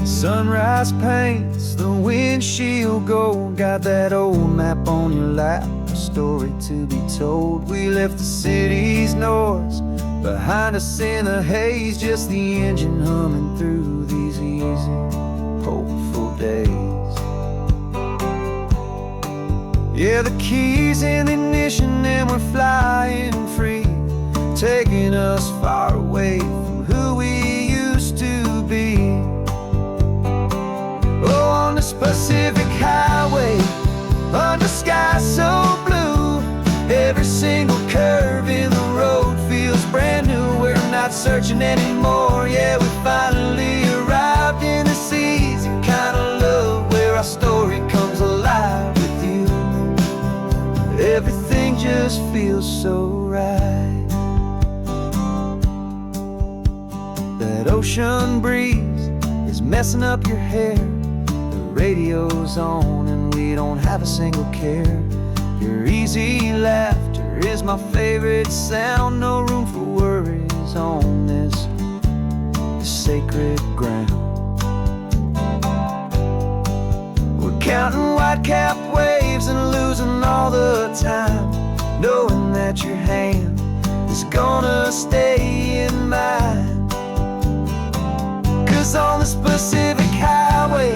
Sunrise paints the windshield gold. Got that old map on your lap, a story to be told. We left the city's noise behind us in the haze, just the engine humming through these easy, hopeful days. Yeah, the keys in the ignition and we're flying free, taking us far away from who we used to be. Oh, on this Pacific highway, under skies so blue, every single curve in the road feels brand new. We're not searching anymore, yeah, we finally arrived in this easy kind of love, where our story comes alive with you. Everything just feels so right. That ocean breeze is messing up your hair, the radio's on and we don't have a single care. Your easy laughter is my favorite sound, no room for worries on this sacred ground. We're counting white-capped waves and losing all the time, knowing that your hand is gonna stay in mine. 'Cause on this Pacific highway,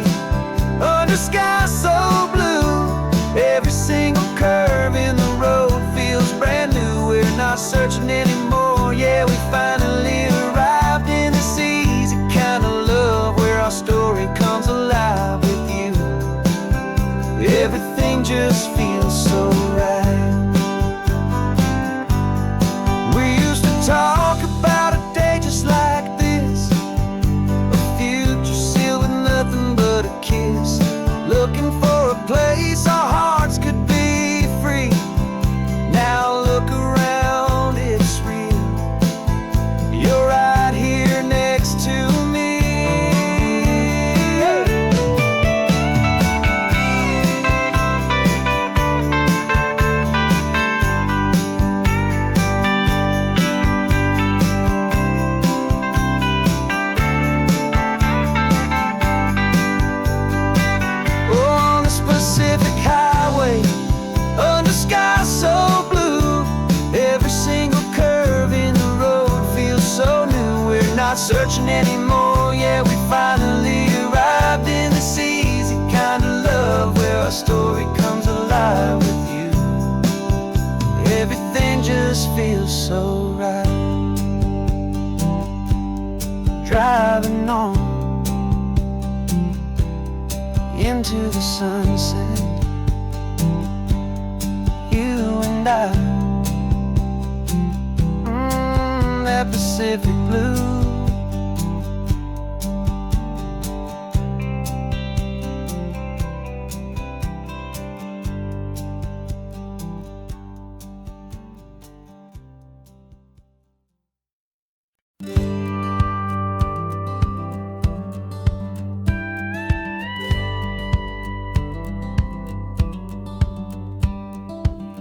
under skies so blue, every single curve in the road feels brand new. We're not searching anymore, yeah, we finally arrived in this easy kind of love, where our story comes alive with you. Everything just feels so right. We used to talk about a day just like this, a future sealed with nothing but a kiss, looking for a place our hearts could be free. Now look around, it's real. You're right here next to me. On this Pacific highway, under skies so blue, every single curve in the road feels so new. We're not searching anymore, yeah, we finally arrived in this easy kind of love, where our story comes alive with you. Everything just feels so right. Driving on into the sunset, you and I, that Pacific blue.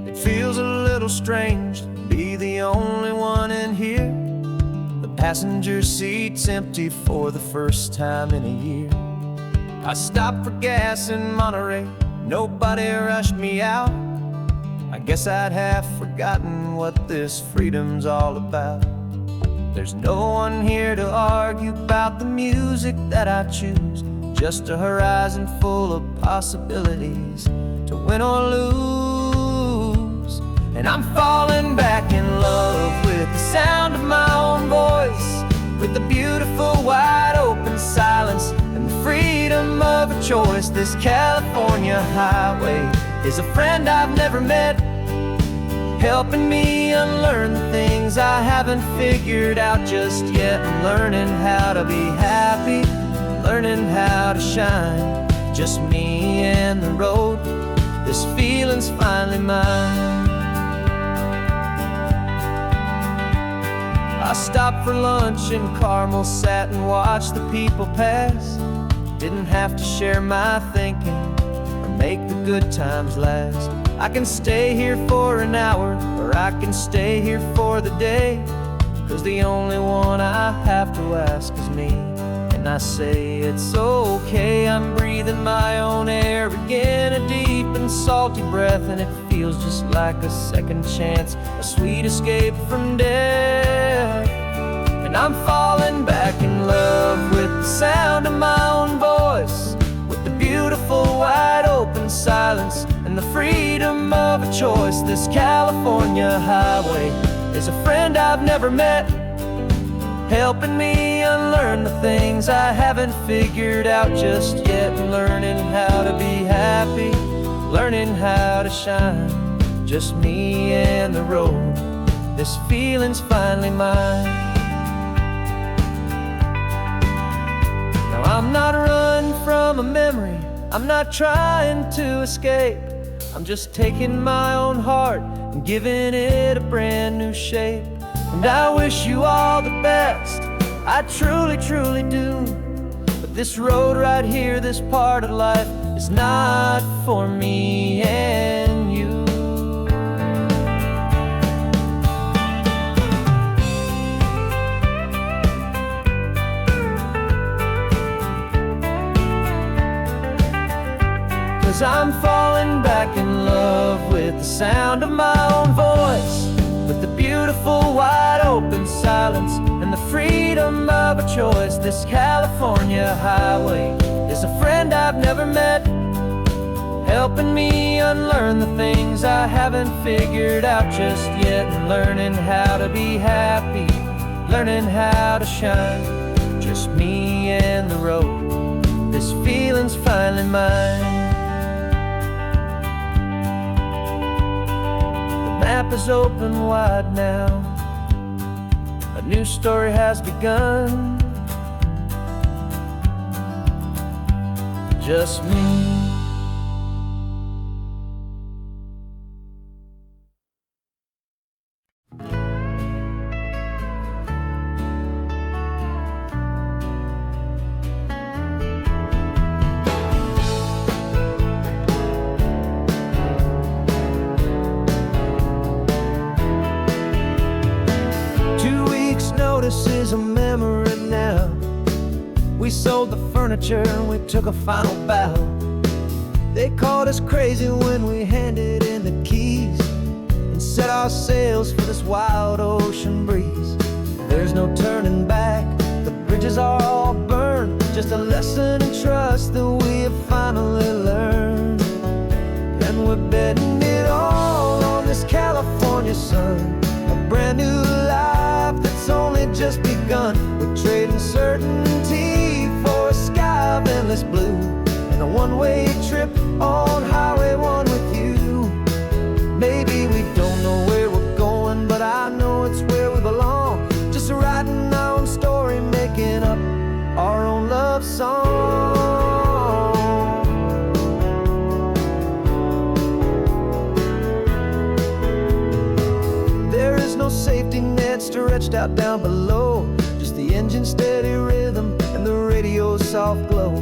It feels a little strange to be the only one in here. The passenger seat's empty for the first time in a year. I stopped for gas in Monterey, nobody rushed me out. I guess I'd half forgotten what this freedom's all about. There's no one here to argue about the music that I choose, just a horizon full of possibilities to win or lose. And I'm falling back in love with the sound of my own voice, with the beautiful wide open silence and the freedom of a choice. This California highway is a friend I've never met, helping me unlearn the things I haven't figured out just yet. I'm learning how to be happy, learning how to shine, just me and the road. This feeling's finally mine. I stopped for lunch in Carmel, sat and watched the people pass. Didn't have to share my thinking or make the good times last. I can stay here for an hour, or I can stay here for the day, 'cause the only one I have to ask is me. And and I say it's okay. I'm breathing my own air again, a deep and salty breath, and it feels just like a second chance, a sweet escape from death. And I'm falling back in love with the sound of my own voice, with the beautiful wide open silence and the freedom of a choice. This California highway is a friend I've never met, helping me unlearn the things I haven't figured out just yet, and learning how to be happy, learning how to shine, just me and the road. This feeling's finally mine. Now I'm not running from a memory, I'm not trying to escape. I'm just taking my own heart and giving it a brand new shape. And I wish you all the best, I truly, truly do. But this road right here, this part of life, is not for me and you. Cause I'm falling back in love with the sound of my own voice, with the beautiful wide open silence and the freedom of a choice. This California highway is a friend I've never met, helping me unlearn the things I haven't figured out just yet, and learning how to be happy, learning how to shine, just me and the road. This feeling's finally mine. The map is open wide now, a new story has begun, just me. Notice is a memory now. We sold the furniture and we took a final bow. They called us crazy when we handed in the keys and set our sails for this wild ocean breeze. There's no turning back, the bridges are all burned, just a lesson in trust that we have finally learned. And we're betting it all on this California sun, a brand new life that's only just begun. We're trading certainty for a sky of endless blue, and a one-way trip on Highway 1 with you. Maybe we don't know where we're going, but I know it's where we belong, just writing our own story, making up our own love song. There is no safety net stretched out down below, just the engine's steady rhythm and the radio's soft glow.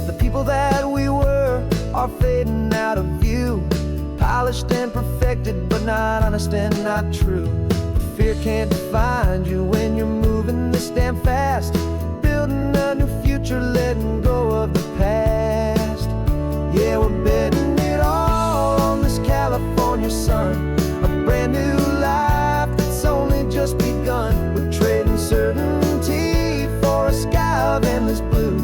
The people that we were are fading out of view, polished and perfected, but not honest and not true. Fear can't define you when you're moving this damn fast, building a new future, letting go of the past. Yeah, we're betting it all on this California sun, a brand new life that's only just begun. We're trading certainty for a sky of endless blue,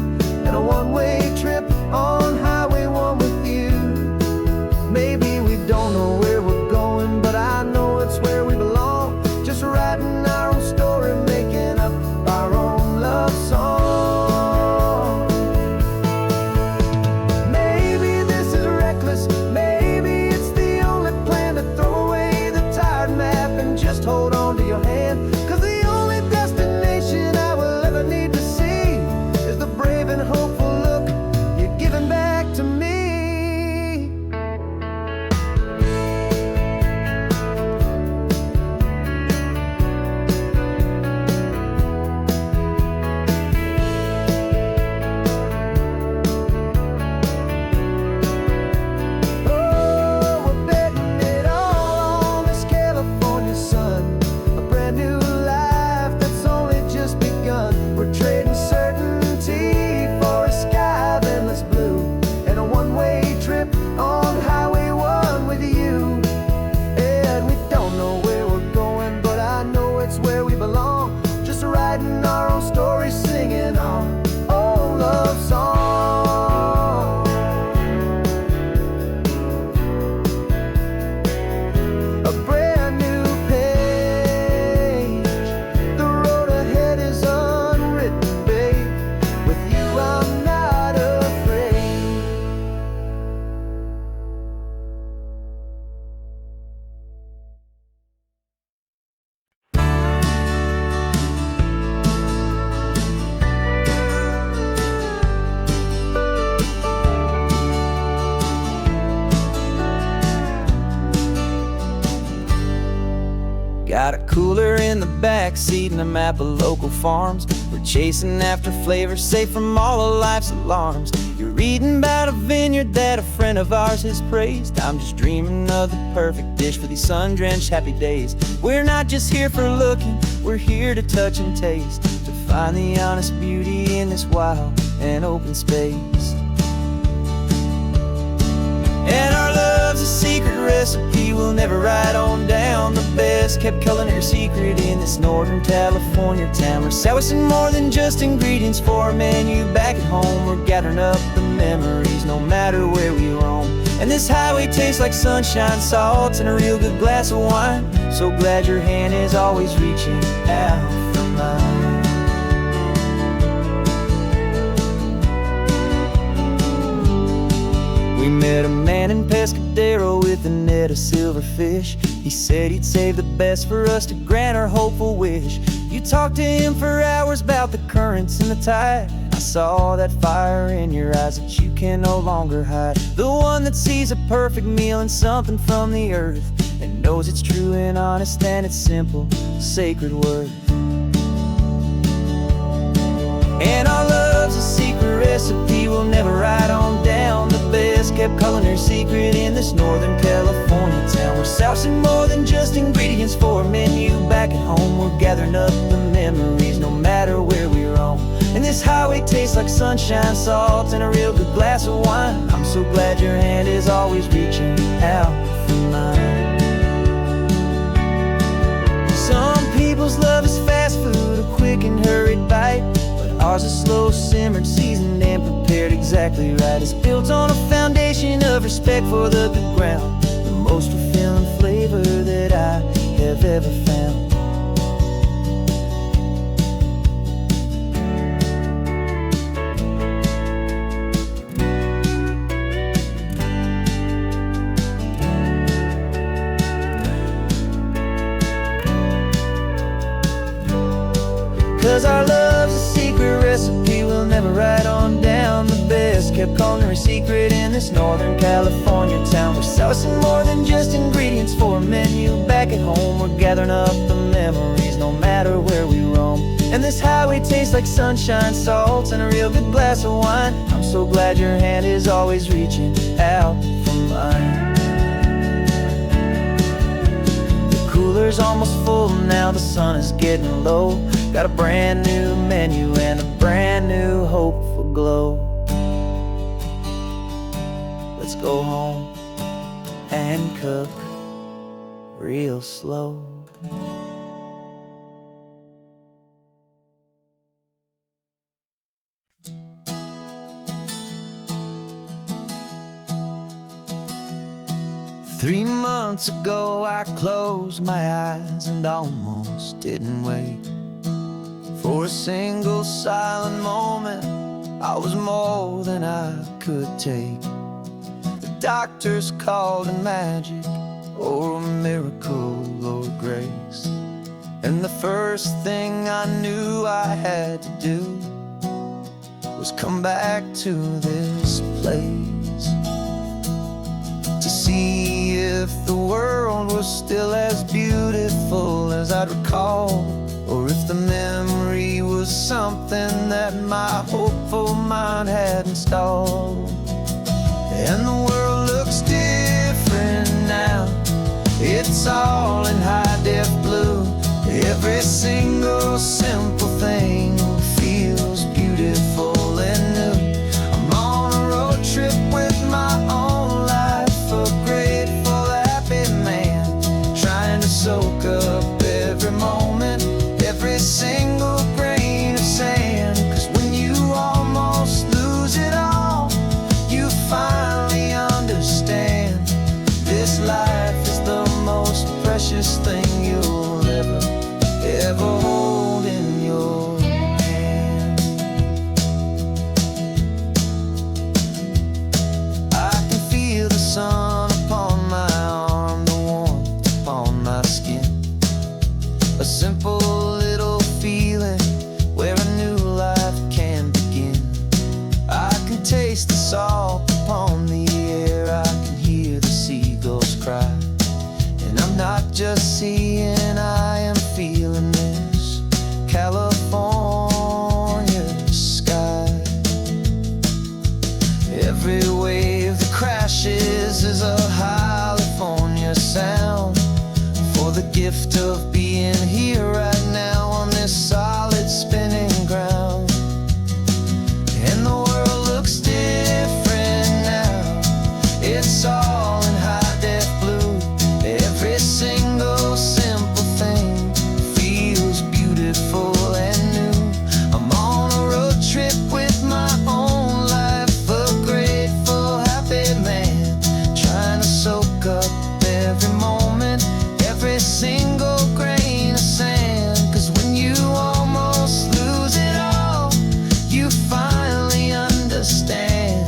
and a one-way trip on Highway 1 with you. Maybe we don't know where we're going, but I know it's where we belong, just writing our own story, making up our own love backseat in a map of local farms. We're chasing after flavors safe from all of life's alarms. You're reading about a vineyard that a friend of ours has praised. I'm just dreaming of the perfect dish for these sun-drenched happy days. We're not just here for looking, we're here to touch and taste, to find the honest beauty in this wild and open space. And our love's a secret recipe we'll never write on down. The best kept culinary secret in this Northern California town. We're salvaging more than just ingredients for a menu back at home. We're gathering up the memories no matter where we roam. And this highway tastes like sunshine, salt, and a real good glass of wine. So glad your hand is always reaching out for mine. We met a man in Pescadero with a net of silverfish. He said he'd save the best for us to grant our hopeful wish. You talked to him for hours about the currents and the tide. I saw that fire in your eyes that you can no longer hide. The one that sees a perfect meal in something from the earth, and knows it's true and honest and it's simple, sacred worth. And our love's a secret recipe we'll never write on down. The best kept culinary secret in this Northern California town. We're sourcing more than just ingredients for a menu back at home. We're gathering up the memories no matter where we roam. And this highway tastes like sunshine, salt, and a real good glass of wine. I'm so glad your hand is always reaching out for mine. Some people's love is fast food, a quick and hurried bite. Ours is slow simmered, seasoned, and prepared exactly right. It's built on a foundation of respect for the good ground, the most fulfilling flavor that I have ever found. 'Cause our love's a secret recipe we'll never write on down. The best kept culinary secret in this Northern California town. We're sourcing more than just ingredients for a menu back at home. We're gathering up the memories no matter where we roam. And this highway tastes like sunshine, salt, and a real good glass of wine. I'm so glad your hand is always reaching out for mine. The cooler's almost full now, the sun is getting low. Got a brand new menu and a brand new hopeful glow. Let's go home and cook real slow. Three months ago I closed my eyes and almost didn't wait for a single silent moment. I was more than I could take. The doctors called it magic, or a miracle, or grace. And the first thing I knew I had to do was come back to this place, to see if the world was still as beautiful as I'd recall, or if the memory was something that my hopeful mind had installed. And the world looks different now. It's all in high-def blue. Every single simple thing feels beautiful and new. I'm on a road trip with my own life, a grateful, happy man, trying to soak up every moment, every single grain of sand. 'Cause when you almost lose it all, you finally understand this life is the most precious thing you'll ever hold in your hand. I can feel the sun upon my arm, the warmth upon my skin, a simple little feeling where a new life can begin. I can taste the salt upon the air, I can hear the seagulls cry. And I'm not just seeing, I am feeling this. gift of being here right now on this solid spinning ground. And the world looks different now. It's all in high-def blue. Every single simple thing feels beautiful and new. I'm on a road trip with my own life, a grateful, happy man, trying to soak up every moment, every single grain of sand. 'Cause when you almost lose it all, you finally understand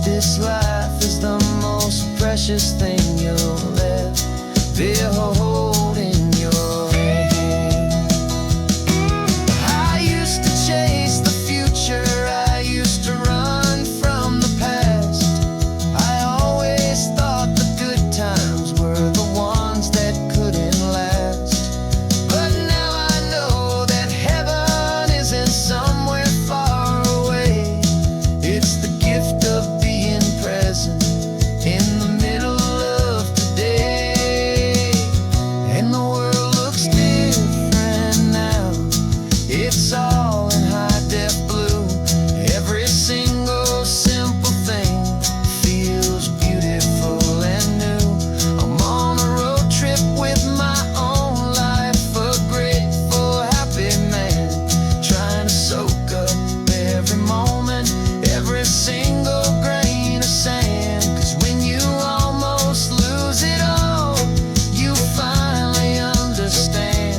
this life is the most precious thing you'll ever hold in your hand. I used to chase the future, I used to run from the past. I always thought the good times were the ones that couldn't last. But now I know that heaven isn't somewhere far away. It's the gift of being present in the middle of today. And the world looks different now. It's all in high-def blue. Every single simple thing feels beautiful and new. I'm on a road trip with my own life, a grateful, happy man, trying to soak up every moment, every single grain of sand. 'Cause when you almost lose it all, you finally understand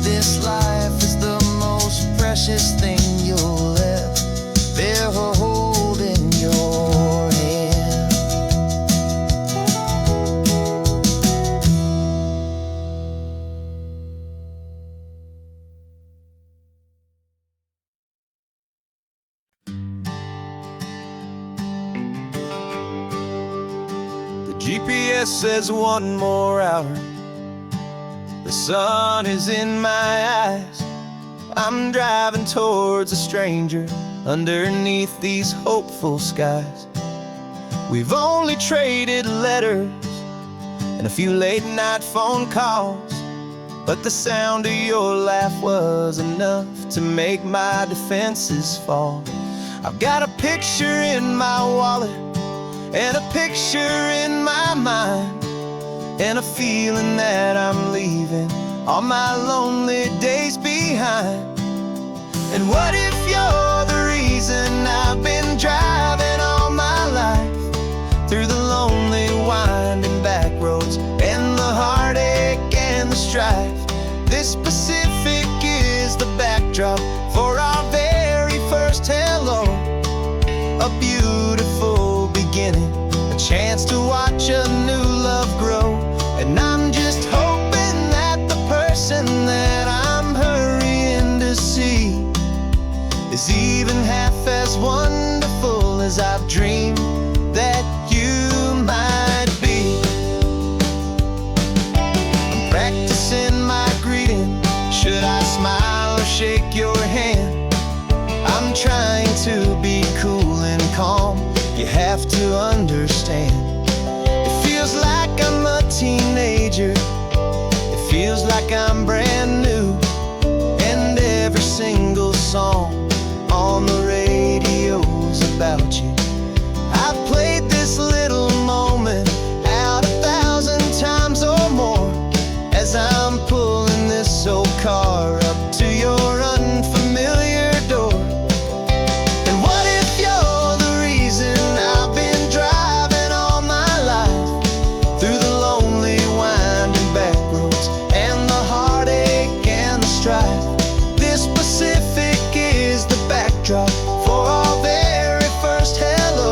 this life is the most precious thing you'll ever hold in your hand. The GPS says one more hour. The sun is in my eyes. I'm driving towards a stranger underneath these hopeful skies. We've only traded letters and a few late night phone calls, but the sound of your laugh was enough to make my defenses fall. I've got a picture in my wallet and a picture in my mind, and a feeling that I'm leaving all my lonely days behind. And what if you're the reason I've been driving all my life, through the lonely winding back roads and the heartache and the strife? This Pacific is the backdrop for our very first hello, a beautiful beginning, a chance to watch a new love grow. And I'm just hoping that the person that I'm hurrying to see is even half as wonderful as I've dreamed that you might be. I'm practicing my greeting. Should I smile or shake your hand? I'm trying to be cool and calm. You have to understand. It feels like I'm a teenager. It feels like I'm brand new. And every single song on the radio's about you. I've played this little moment out 1,000 times or more as I'm pulling this old car up to your unfamiliar door. And what if you're the reason I've been driving all my life, through the lonely winding back roads and the heartache and the strife? This Pacific is the backdrop for our very first hello,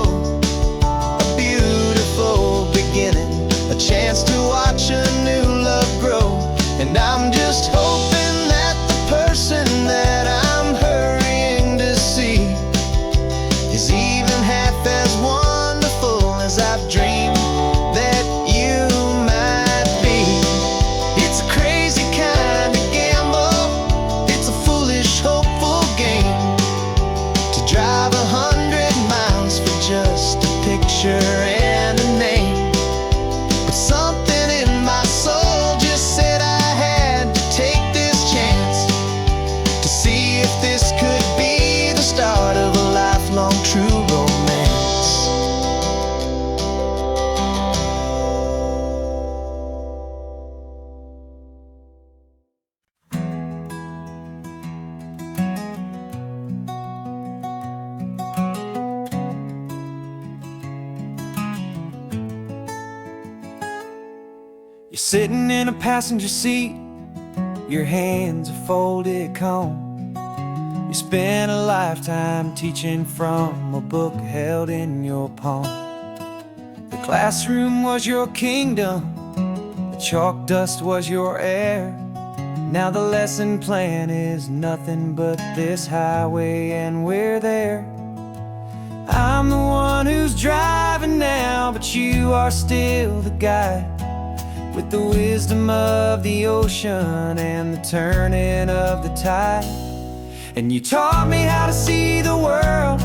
a beautiful beginning, a chance to watch a new love grow. And I'm just hoping that the person that I'm hurrying to see is even half as wonderful as I've dreamed that you might be. It's a crazy kind of gamble. It's a foolish, hopeful game to drive 100 miles for just a picture and a name. But something in my soul just said I You're sitting in a passenger seat, your hands are folded calm. You spent a lifetime teaching from a book held in your palm. The classroom was your kingdom, the chalk dust was your air. Now the lesson plan is nothing but this highway and we're there. I'm the one who's driving now, but you are still the guide, with the wisdom of the ocean and the turning of the tide. And you taught me how to see the world,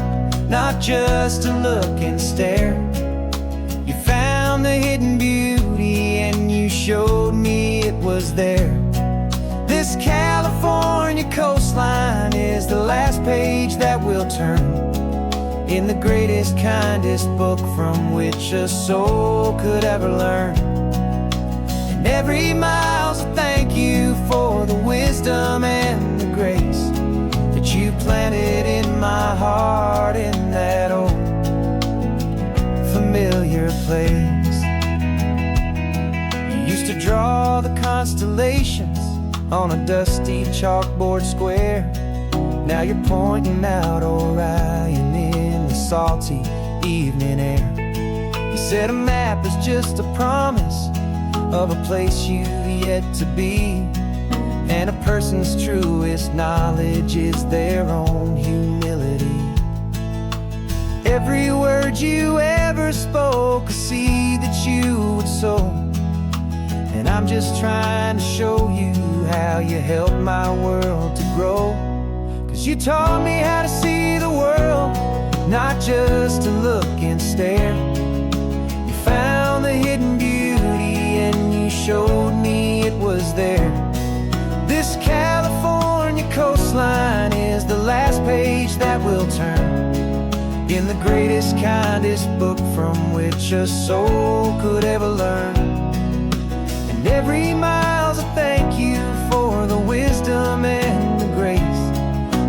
not just to look and stare. You found the hidden beauty and you showed me it was there. This California coastline is the last page that we'll turn in the greatest, kindest book from which a soul could ever learn. And every mile's a thank you for the wisdom and the grace that you planted in my heart in that old familiar place. You used to draw the constellations on a dusty chalkboard square. Now you're pointing out Orion in the salty evening air. You said a map is just a promise of a place you've yet to be, and a person's truest knowledge is their own humility. Every word you ever spoke, a seed that you would sow, and I'm just trying to show you how you helped my world to grow. 'Cause you taught me how to see the world, not just to look and stare. You found the hidden beauty and you showed me it was there. This California coastline is the last page that we'll turn in the greatest, kindest book from which a soul could ever learn. And every mile's a thank you for the wisdom and the grace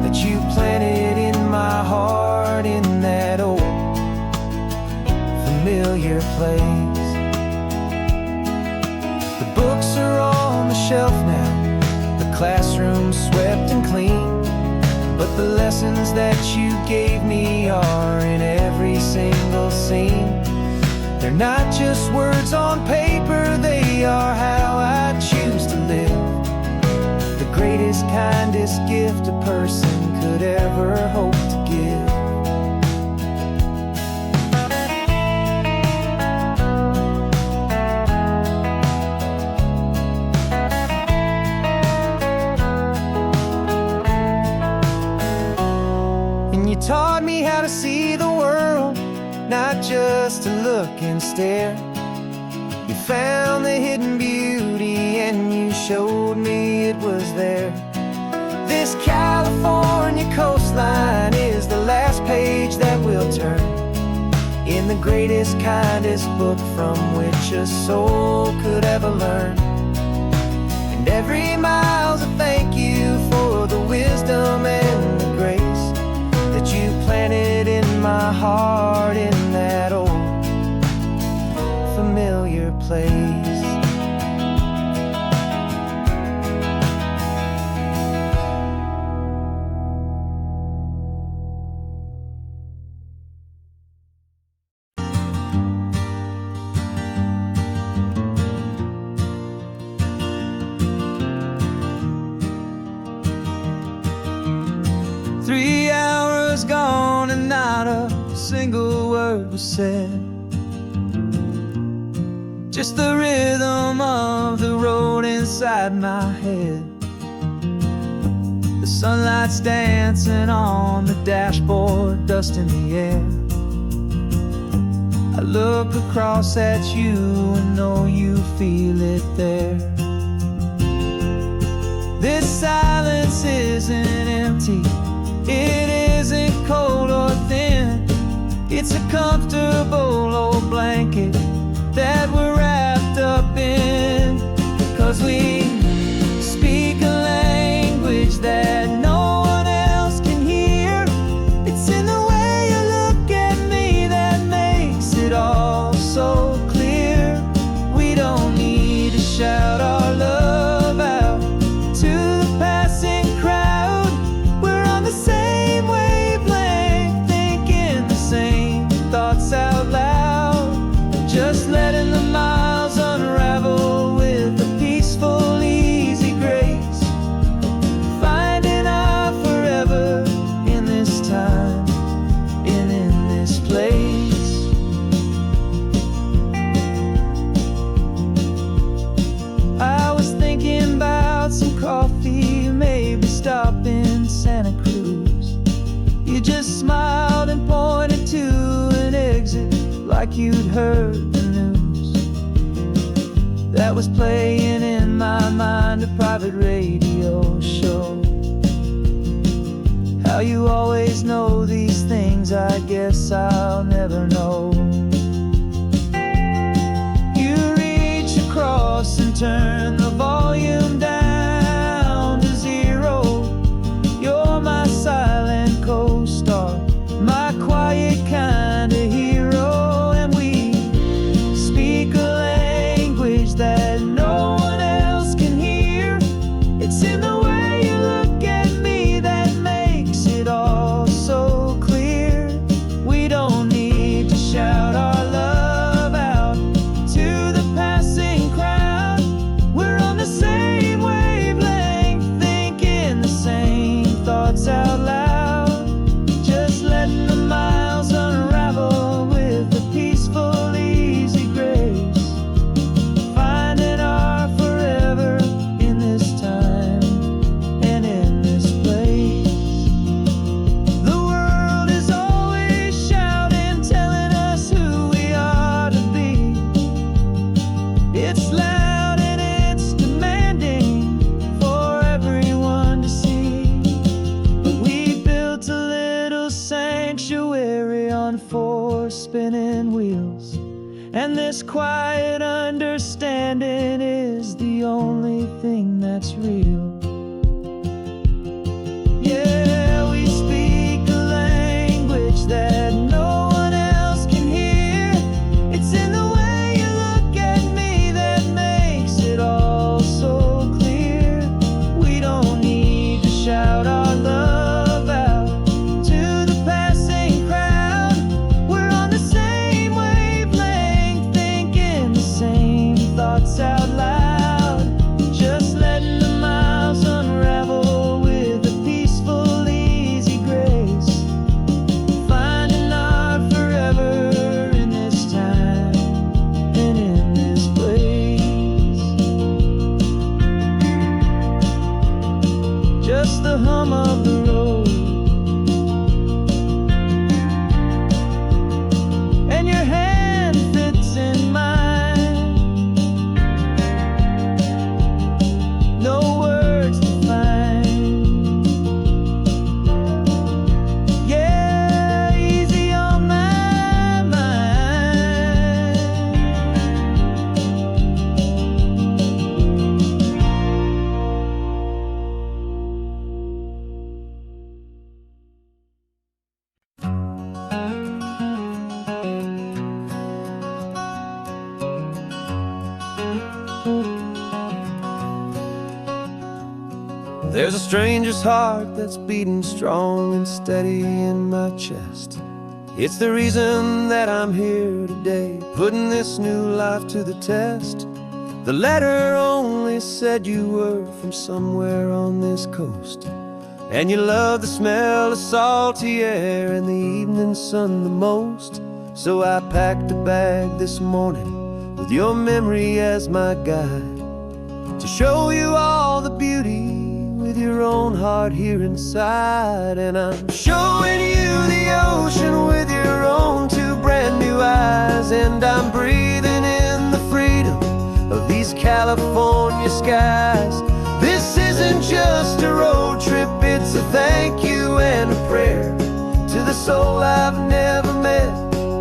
that you planted in my heart in that old familiar place. The books are on the shelf now, the classroom swept and clean, but the lessons that you gave me are in every single scene. They're not just words on paper, they are how I choose to live. The greatest, kindest gift a person could ever hope to give. And you taught me how to see the world, not just to look and stare. You found the hidden beauty and you showed me it was there. This California coastline is the last page that we'll turn in the greatest, kindest book from which a soul could ever learn. And every mile's a thank you for the wisdom and the grace that you planted in my heart in that old familiar place. 3 hours gone and not a single word was said. Just the rhythm of the road inside my head. The sunlight's dancing on the dashboard, dust in the air. I look across at you and know you feel it there. This silence isn't empty, it isn't cold or thin. It's a comfortable old blanket that we're wrapped up in. 'Cause we speak a language that no one else can hear. It's in the way you look at me that makes it all so clear. We don't need to like you'd heard the news that was playing in my mind, a private radio show. How you always know these things, I guess I'll never know. You reach across and turn the volume down to 0. You're my silent co-star, my quiet kind of hero. And we speak a language that no one else can hear. It's in the way you look at me that makes it all so clear. We don't need to shout our love out to the passing crowd. We're on the same wavelength, thinking the same thoughts out loud. Just letting the miles unravel with a peaceful, easy grace. Finding our forever in this time and in this place. The world is always shouting, telling us who we are to be. It's loud and it's demanding for everyone to see. But we built a little sanctuary on 4 spinning wheels, and this quiet understanding is the only thing that's real. Yeah, we speak a language that no one else can hear. It's in the way you look at me that makes it all so clear. We don't need to shout our love out to the passing crowd. We're on the same wavelength, thinking the same thoughts out loud. Just letting the miles unravel with a peaceful, easy grace. Finding our forever in this time and in this place. Just the hum of the road and your hand fits in mine. No words to find. Yeah, easy on my mind. There's a stranger's heart that's beating strong and steady in my chest. It's the reason that I'm here today, putting this new life to the test. The letter only said you were from somewhere on this coast, and you love the smell of salty air and the evening sun the most. So I packed a bag this morning with your memory as my guide, to show you all the beauty with your own heart here inside. And I'm showing you the ocean with your own 2 brand new eyes. And I'm breathing in the freedom of these California skies. This isn't just a road trip, it's a thank you and a prayer to the soul I've never met,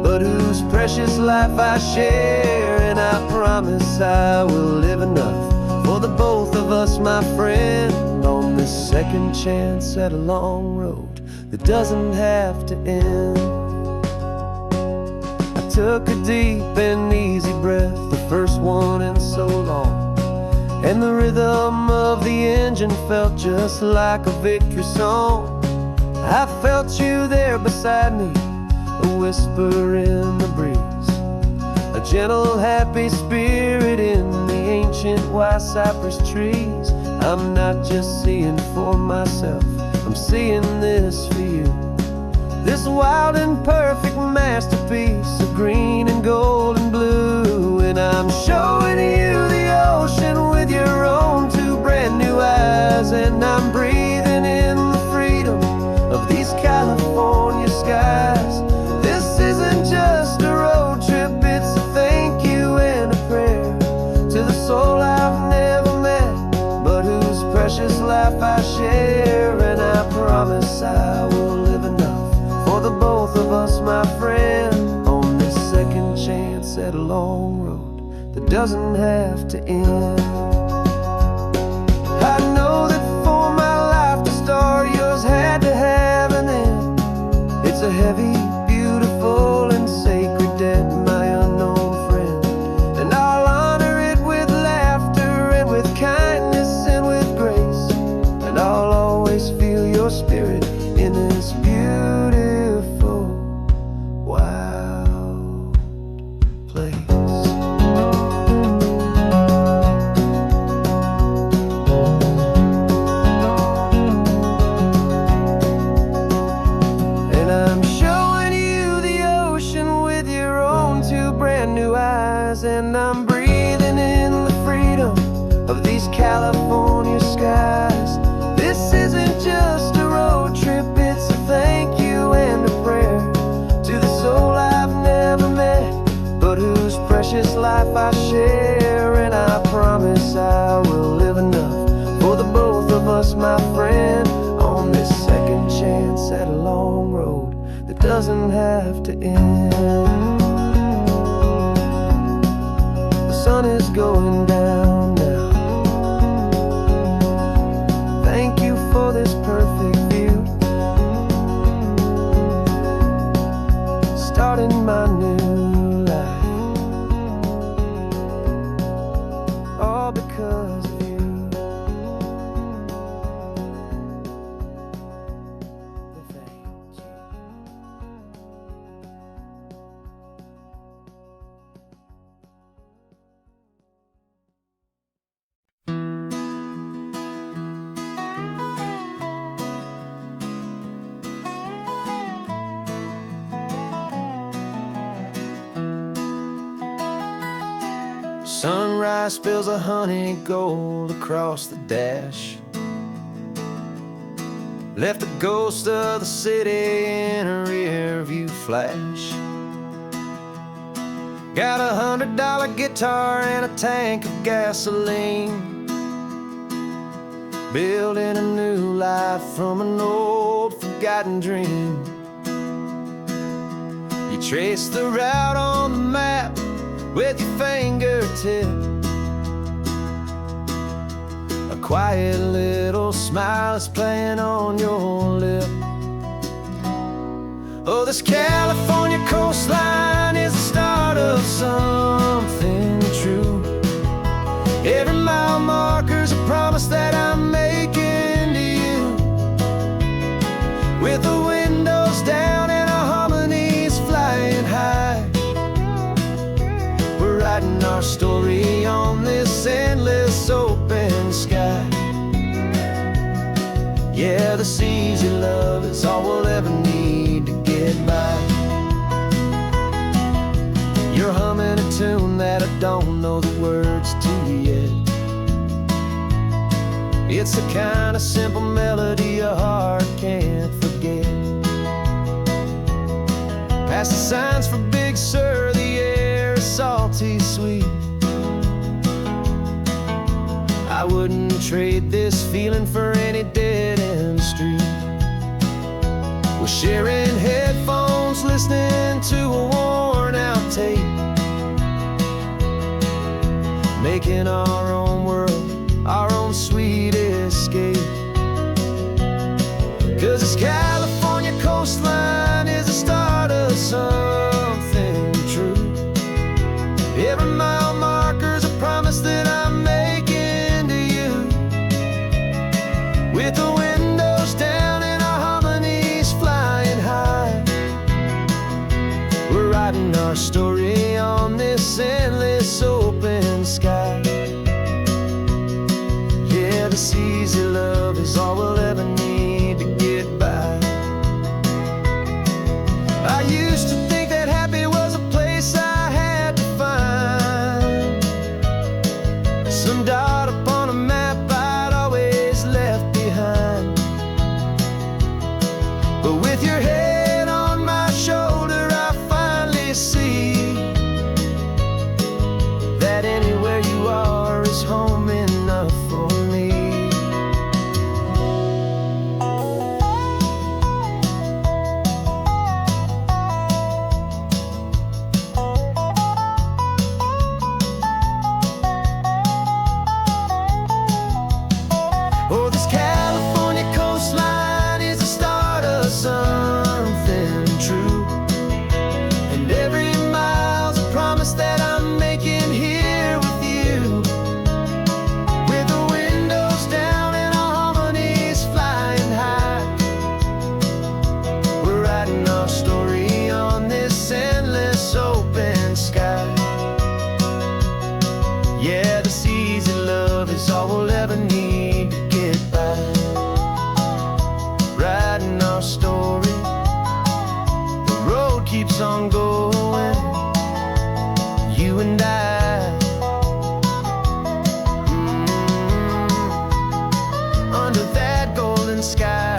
but whose precious life I share. And I promise I will live enough for the both of us, my friend, on this second chance at a long road that doesn't have to end. I took a deep and easy breath, the first one in so long, and the rhythm of the engine felt just like a victory song. I felt you there beside me, a whisper in the breeze, a gentle, happy spirit in the ancient white cypress trees. I'm not just seeing for myself, I'm seeing this for you. This wild and perfect masterpiece of green and gold and blue. And I'm showing you the ocean with your own 2 brand new eyes. And I'm breathing in the freedom of these California skies. This isn't just a road trip, doesn't have to end. I know that for my life to start, yours had to have an end. It's a heavy, beautiful, and sacred debt, my unknown friend. And I'll honor it with laughter and with kindness and with grace. And I'll always feel your spirit in this beautiful, wild place. And I'm showing you the ocean with your own two brand new eyes. And I'm breathing in the freedom of these California skies. This isn't just a road trip, it's a thank you and a prayer to the soul I've never met, but whose precious life I share. And I promise I will live enough for the both of us, my friend, on this second chance at a long road that doesn't have to end. The sun is going down now. Thank you for this perfect view, starting my new life, all because of you. Thank you. Sunrise spills a honey gold across the dash, left the ghost of the city in a rear view flash. Got a $100 guitar and a tank of gasoline, building a new life from an old forgotten dream. You trace the route on the map with your fingertip, a quiet little smile is playing on your lip. Oh, this California coastline is the start of something true. Every mile marker's a promise that I'm making to you, with the windows down and our harmonies flying high. Writing our story on this endless open sky. Yeah, this easy love is all we'll ever need to get by. You're humming a tune that I don't know the words to yet. It's the kind of simple melody your heart can't forget. Past the signs for Big Sur, the air is salty sweet. I wouldn't trade this feeling for any dead-end street. We're sharing headphones, listening to a worn-out tape, making our own world, our own sweet escape. 'Cause this California coastline is the start of something true. Every mile marker's a promise that I'm making to you, with the windows down and our harmonies flying high. We're writing our story on this endless open sky. Yeah, this easy love is all we'll ever need to get by. I used to think that happy was a place I had to find, some dot upon a map I'd always left behind. But with your head on my shoulder, I finally see that anywhere you are is home enough for me. keeps on going, you and I, under that golden sky.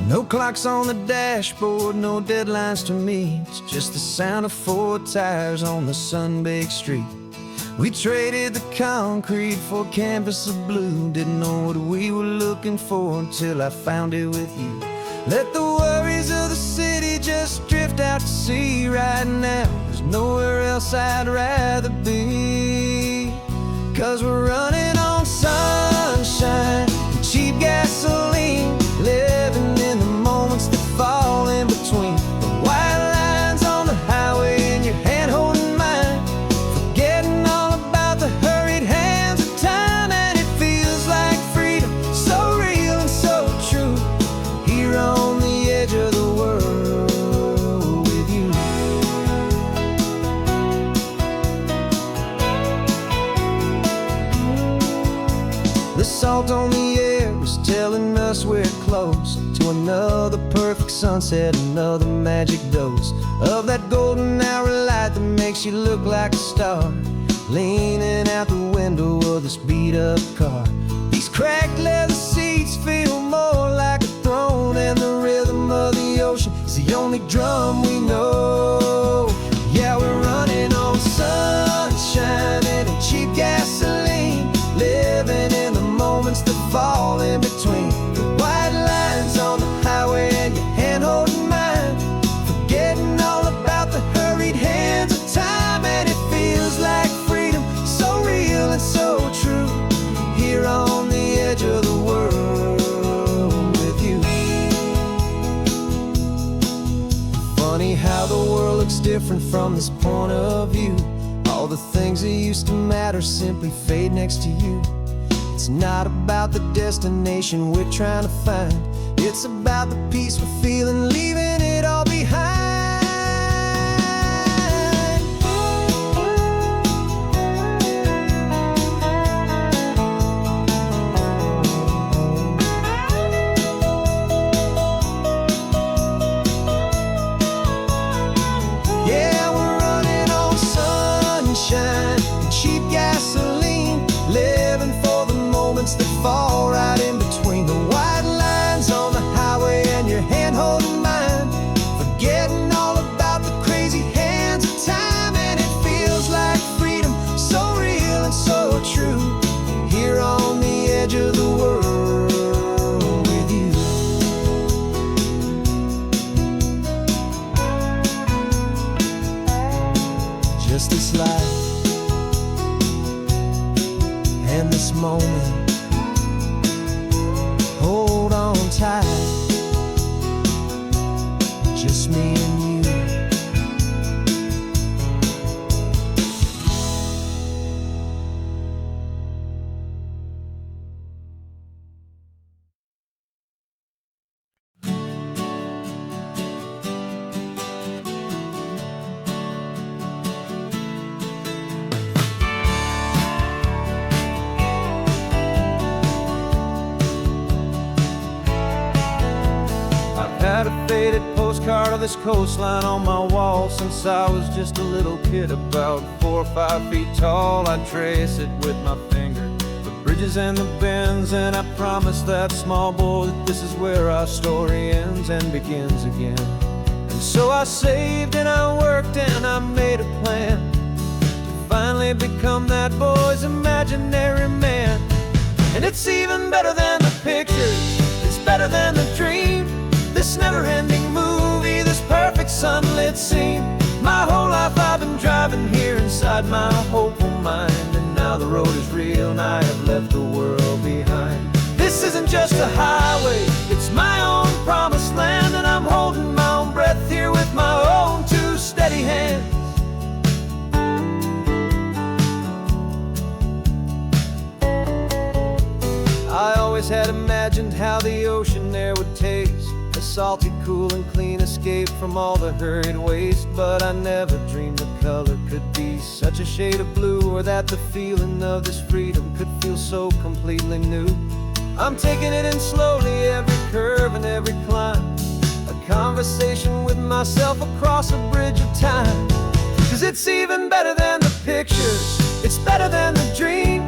No clocks on the dashboard, no deadlines to meet, just the sound of 4 tires on the sun-baked street. We traded the concrete for a canvas of blue. Didn't know what we were looking for until I found it with you. Let the worries of the city just drift out to sea. Right now, there's nowhere else I'd rather be, 'cause we're running on sunshine and cheap gasoline, living in the moments that fall in between the white lines on the highway and your hand holding mine, forgetting all about the hurried hands of time. And it feels like freedom, so real and so true, here on the edge of the world with you. The salt on the air is telling us we're close to another perfect sunset, another magic dose of that golden hour light that makes you look like a star, leaning out the window of this beat-up car. These cracked leather seats feel more like a throne, and the rhythm of the ocean is the only drum we know. Yeah, we're running on sunshine and a cheap gasoline, living in the moments that fall in between the white lines on the highway and your hand holding mine, forgetting all about the hurried hands of time. And it feels like freedom, so real and so true, here on the edge of the world with you. Funny how the world looks different from this point of view. All the things that used to matter simply fade next to you. It's not about the destination we're trying to find, it's about the peace we're feeling, leaving it all behind. Yeah, we're running on sunshine and cheap gasoline, living for the moments that fall right in between the white lines on the highway and your hand holding mine, forgetting all about the crazy hands of time. And it feels like freedom, so real and so true, here on the edge of the world with you. Just this life and this moment, hold on tight, just me and you. Had a faded postcard of this coastline on my wall since I was just a little kid, about 4 or 5 feet tall. I'd trace it with my finger, the bridges and the bends, and I promised that small boy that this is where our story ends and begins again. And so I saved and I worked and I made a plan to finally become that boy's imaginary man. And it's even better than the pictures, it's better than the dream, this never-ending movie, this perfect sunlit scene. My whole life I've been driving here inside my hopeful mind, and now the road is real and I have left the world behind. This isn't just a highway, it's my own promised land, and I'm holding my own breath here with my own 2 steady hands. always had imagined how the ocean air would taste, a salty, cool, and clean escape from all the hurried waste. But I never dreamed the color could be such a shade of blue, or that the feeling of this freedom could feel so completely new. I'm taking it in slowly, every curve and every climb, a conversation with myself across a bridge of time. 'Cause it's even better than the pictures, it's better than the dream,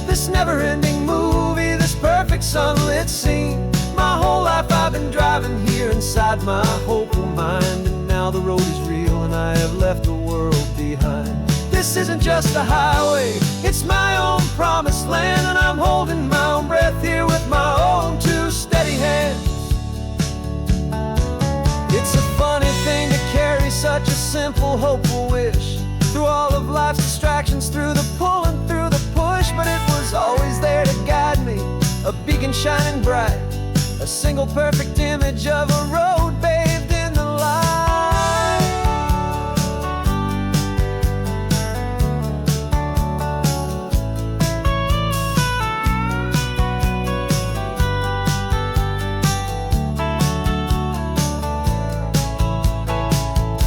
this never-ending movie, this perfect sunlit scene. My whole life I've been driving here inside my hopeful mind, and now the road is real and I have left the world behind. This isn't just a highway, it's my own promised land, and I'm holding my own breath here with my own two steady hands. It's a funny thing to carry such a simple, hopeful wish through all of life's distractions, through the pull and through the push. But it was always there to guide me, a beacon shining bright, a single perfect image of a road bathed in the light.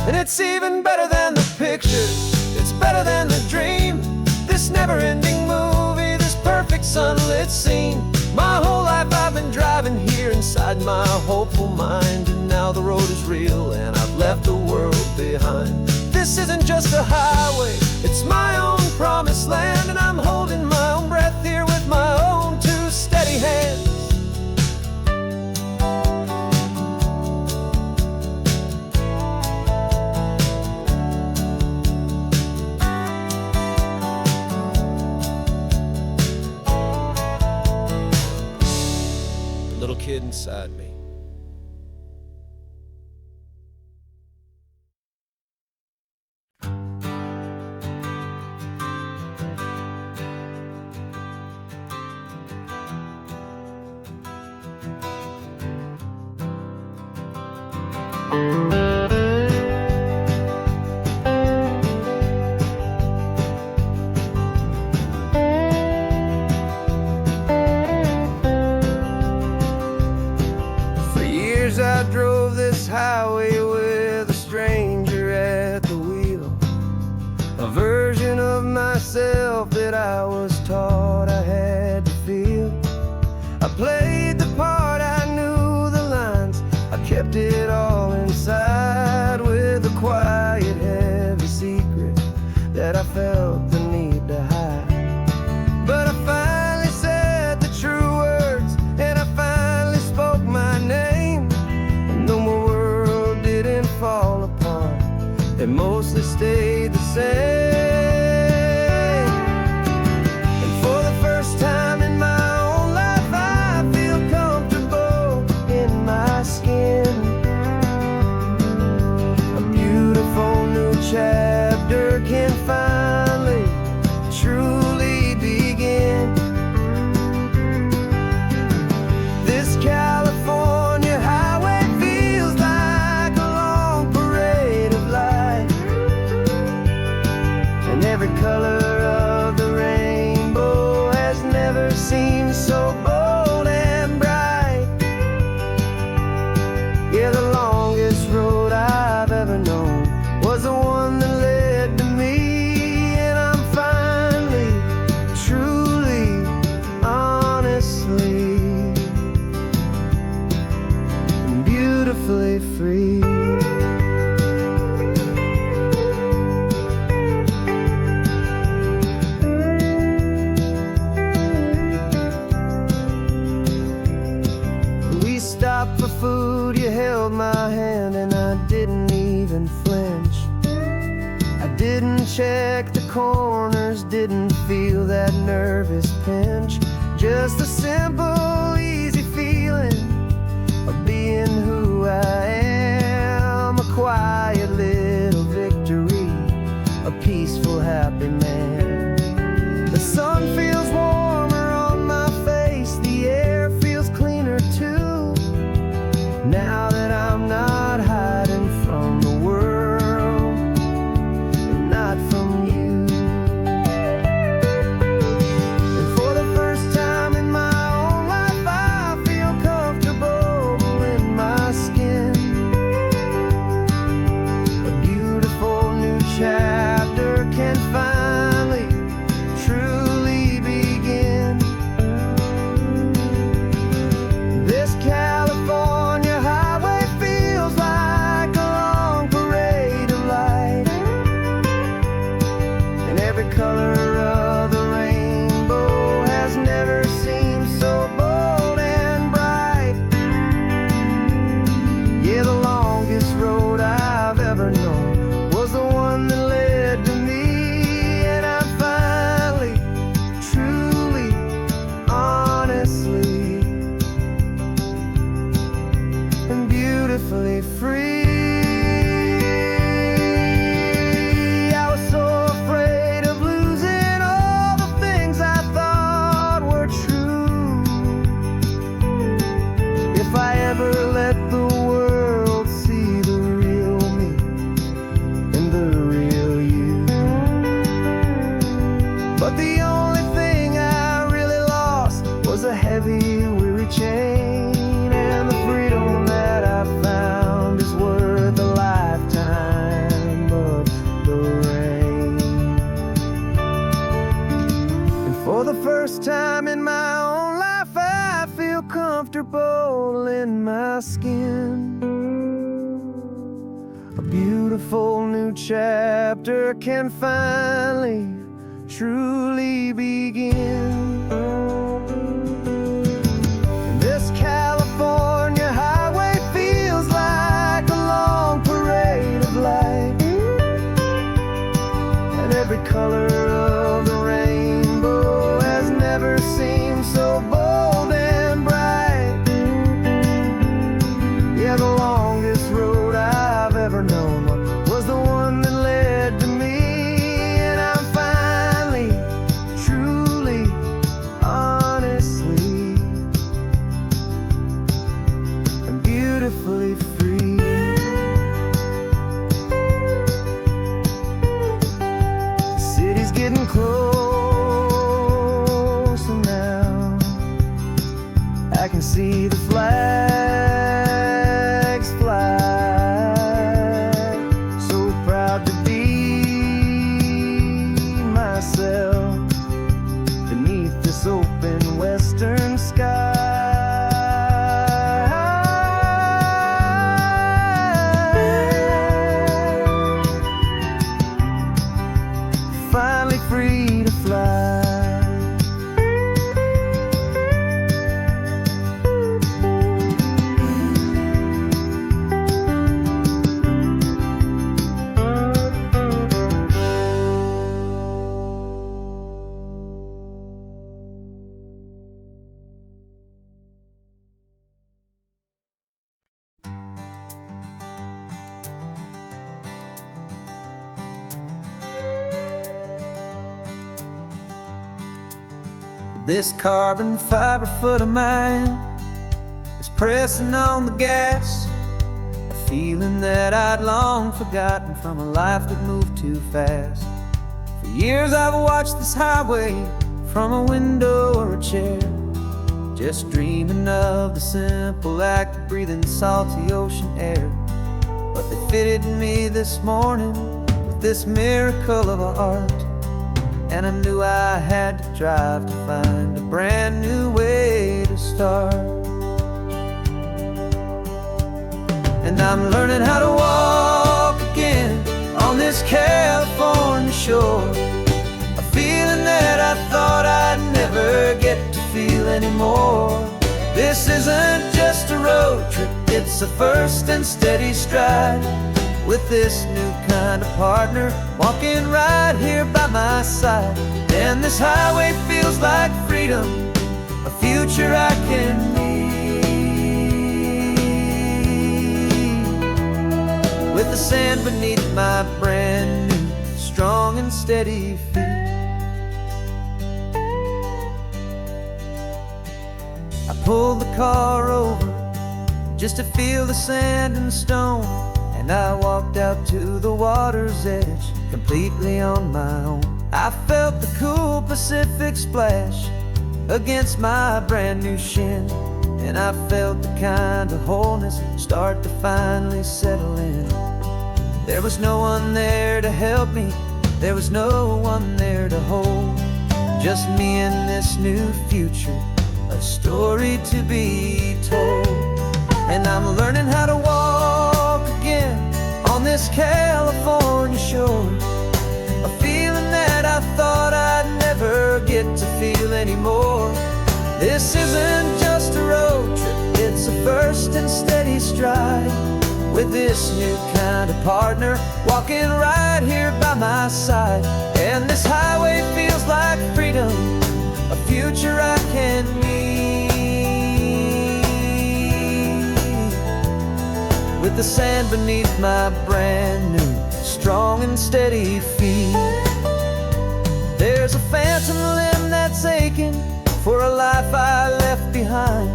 And it's even better than the pictures, it's better than the dream, this never-ending movie, this perfect sunlit scene. My whole life I've been driving here inside my hopeful mind, and now the road is real and I've left the world behind. This isn't just a highway, it's my own promised land, and I'm holding my own breath here with my own two steady hands. Little kid inside me. I drove this highway with a stranger at the wheel, a version of myself that I was taught I had to feel. I played the part, I knew the lines, I kept it all inside, with a quiet, heavy secret that I felt the need to hide. But I finally said the true words, and I finally spoke my name. Fall apart, it mostly stayed the same. And for the first time in my own life, I feel comfortable in my skin. A beautiful new chapter can finally, truly begin. This California highway feels like a long parade of light, and every color of the rainbow has never seemed so bold and bright. Yeah, the longest road I've ever known was the one that led to me, and I'm finally, truly, honestly, beautifully free. We stopped for food, you held my hand, and I didn't even flinch. I didn't check the corners, didn't feel that nervous pinch. Just a simple, easy feeling of being who I am, a quiet little victory, a peaceful, happy man. The sun feels warmer on my face, the air feels cleaner too, now that I'm not hiding from the world, and not from you. And for the first time in my own life, I can finally truly begin. This California highway feels like a long parade of light, and every color of the rainbow has never seemed so bold and bright. Yeah, the longest road I've ever known was the one that led to me, and I'm finally, truly, honestly, and beautifully free. I was so afraid of losing all the things I thought were true. If I ever let the world see the real me and the real you. But the only thing I really lost was a heavy, weary chain, and the freedom that I found is worth a lifetime of the rain. And for the first time in my own life, I feel comfortable in my skin. A beautiful new chapter can finally, truly begin. And this California highway feels like a long parade of light, and every color of the rainbow has never seemed so bold and bright. Yeah, the longest road I've ever known was the one that led to me, and I'm finally, truly, honestly, and beautifully free. The city's getting closer now. I can see the flags fly. So proud to be myself beneath this open western sky. Finally free to fly. This carbon fiber foot of mine is pressing on the gas, a feeling that I'd long forgotten from a life that moved too fast. For years I've watched this highway from a window or a chair, just dreaming of the simple act of breathing salty ocean air. But they fitted me this morning with this miracle of art, and I knew I had to drive to find a brand new way to start. And I'm learning how to walk again on this California shore, a feeling that I thought I'd never get to feel anymore. This isn't just a road trip, it's a first and steady stride, with this new kind of partner walking right here by my side. And this highway feels like freedom, a future I can need, with the sand beneath my brand new, strong and steady feet. I pulled the car over just to feel the sand and stone, and I walked out to the water's edge, completely on my own. I felt the cool Pacific splash against my brand new shin, and I felt the kind of wholeness start to finally settle in. There was no one there to help me, There was no one there to hold, just me and this new future, a story to be told. And I'm learning how to walk again on this California shore, a feeling that I thought I'd never get to feel anymore. This isn't just a road trip, it's a first and steady stride, with this new kind of partner walking right here by my side. And this highway feels like freedom, a future I can meet, with the sand beneath my brand new, strong and steady feet. There's a phantom limb that's aching for a life I left behind,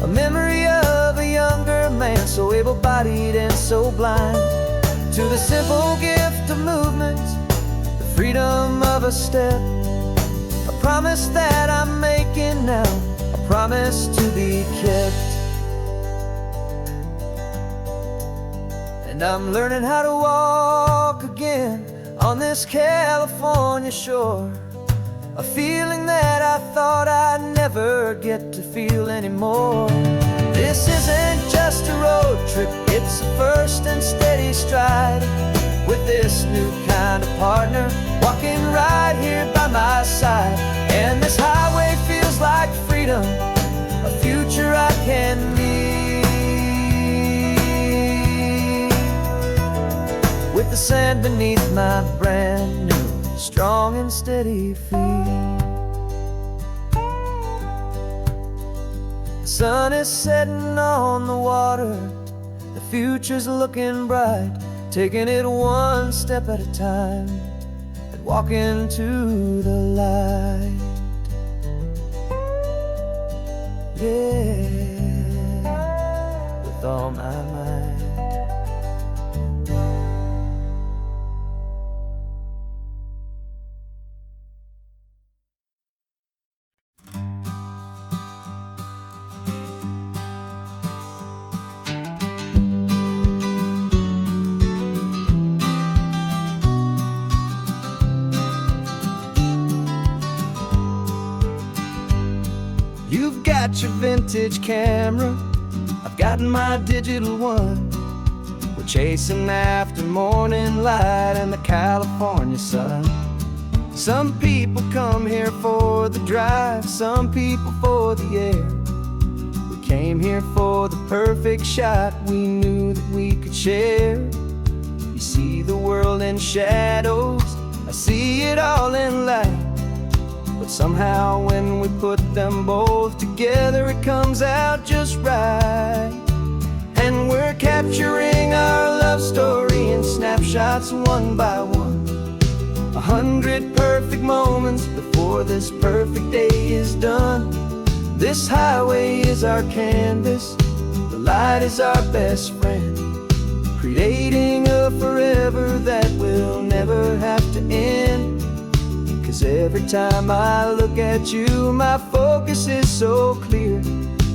a memory of a younger man, so able-bodied and so blind, to the simple gift of movement, the freedom of a step, a promise that I'm making now, a promise to be kept. And I'm learning how to walk again on this California shore, a feeling that I thought I'd never get to feel anymore. This isn't just a road trip, it's a first and steady stride, with this new kind of partner walking right here by my side. And this highway feels like freedom, a future I can meet, with the sand beneath my brand new, strong and steady feet. The sun is setting on the water, the future's looking bright, taking it one step at a time and walking to the light. Yeah, with all my might. You've got your vintage camera, I've got my digital one. We're chasing after morning light and the California sun. Some people come here for the drive, some people for the air. We came here for the perfect shot we knew that we could share. You see the world in shadows, I see it all in light. But somehow when we put them both together, it comes out just right. And we're capturing our love story in snapshots one by one, 100 perfect moments before this perfect day is done. This highway is our canvas, the light is our best friend, creating a forever that will never have to end. 'Cause every time I look at you, my focus is so clear.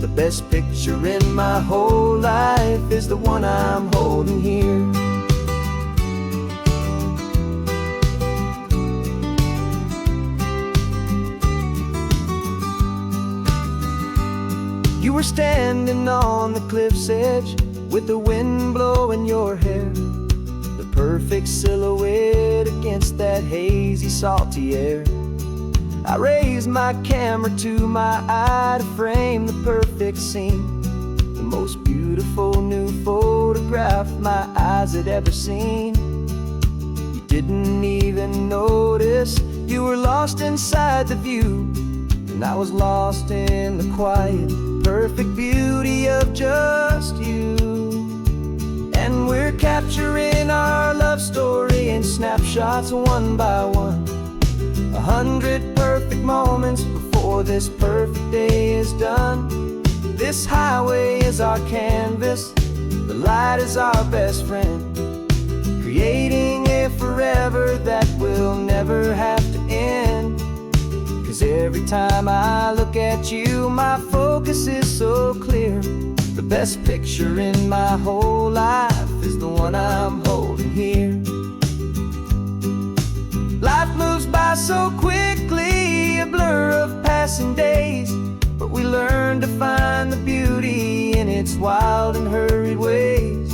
The best picture in my whole life is the one I'm holding here. You were standing on the cliff's edge with the wind blowing your hair, the perfect silhouette against that hazy, salty air. I raised my camera to my eye to frame the perfect scene, the most beautiful new photograph my eyes had ever seen. You didn't even notice you were lost inside the view, and I was lost in the quiet, perfect beauty of just you. And we're capturing our love story in snapshots one by one, 100 perfect moments before this perfect day is done. This highway is our canvas, the light is our best friend, creating a forever that will never have to end. 'Cause every time I look at you, my focus is so clear. The best picture in my whole life is the one I'm holding here. Life moves by so quickly, a blur of passing days, but we learn to find the beauty in its wild and hurried ways.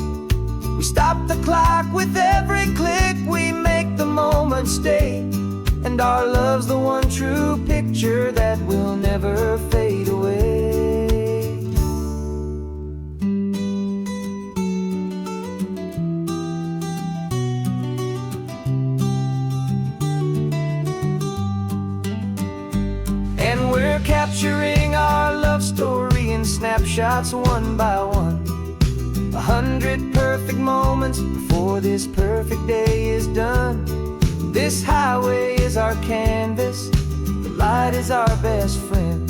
We stop the clock with every click, we make the moment stay, and our love's the one true picture that will never fade away. And we're capturing our love story in snapshots one by one. 100 perfect moments before this perfect day is done. This highway is our canvas, the light is our best friend,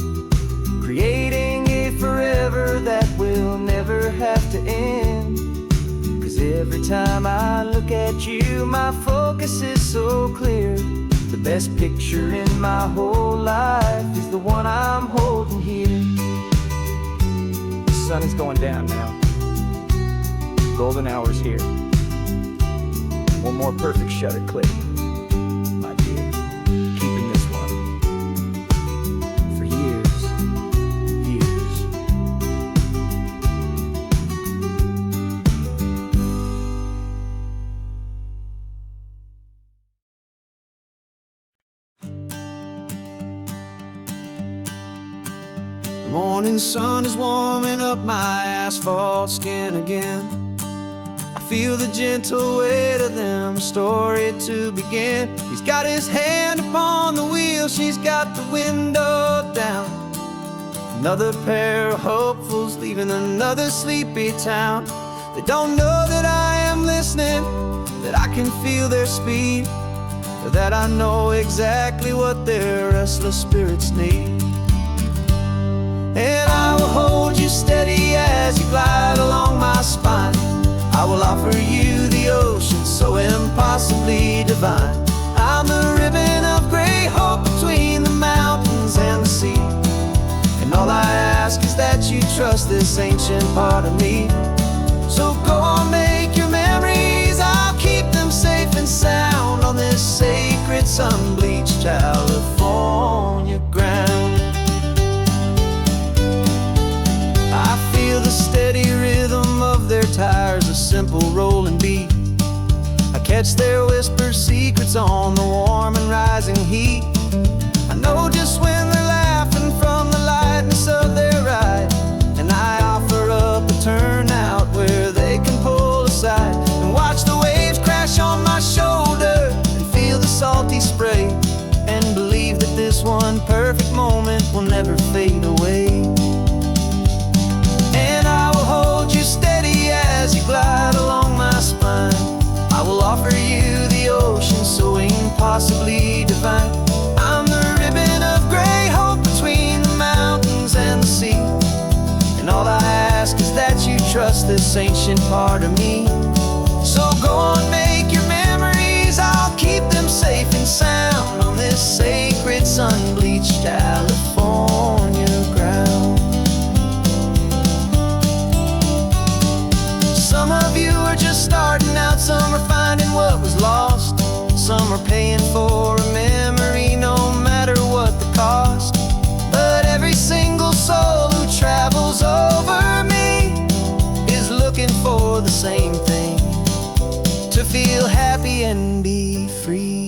creating a forever that will never have to end. 'Cause every time I look at you, my focus is so clear. The best picture in my whole life is the one I'm holding here. The sun is going down now. Golden hour's here. One more perfect shutter click, my dear. Keeping this one for years, years. The morning sun is warming up my asphalt skin again. Feel the gentle weight of them, a story to begin. He's got his hand upon the wheel, she's got the window down. Another pair of hopefuls leaving another sleepy town. They don't know that I am listening, that I can feel their speed, or that I know exactly what their restless spirits need. And I will hold you steady as you glide along my spine. I will offer you the ocean so impossibly divine. I'm the ribbon of gray hope between the mountains and the sea, and all I ask is that you trust this ancient part of me. So go on, make your memories, I'll keep them safe and sound on this sacred sun-bleached California ground. I feel the steady rhythm of their tires, a simple rolling beat. I catch their whispered secrets on the warm and rising heat. I know just when they're laughing from the lightness of their ride, and I offer up a turnout where they can pull aside and watch the waves crash on my shoulder and feel the salty spray, and believe that this one perfect moment will never fade away. And I will hold you steady as you glide along my spine. I will offer you the ocean so impossibly divine. I'm the ribbon of gray hope between the mountains and the sea, and all I ask is that you trust this ancient part of me. So go on, make your memories, I'll keep them safe and sound on this sacred sun-bleached California ground. Some of you are just starting out, some are finding what was lost, some are paying for a memory no matter what the cost. But every single soul who travels over me is looking for the same thing, to feel happy and be free.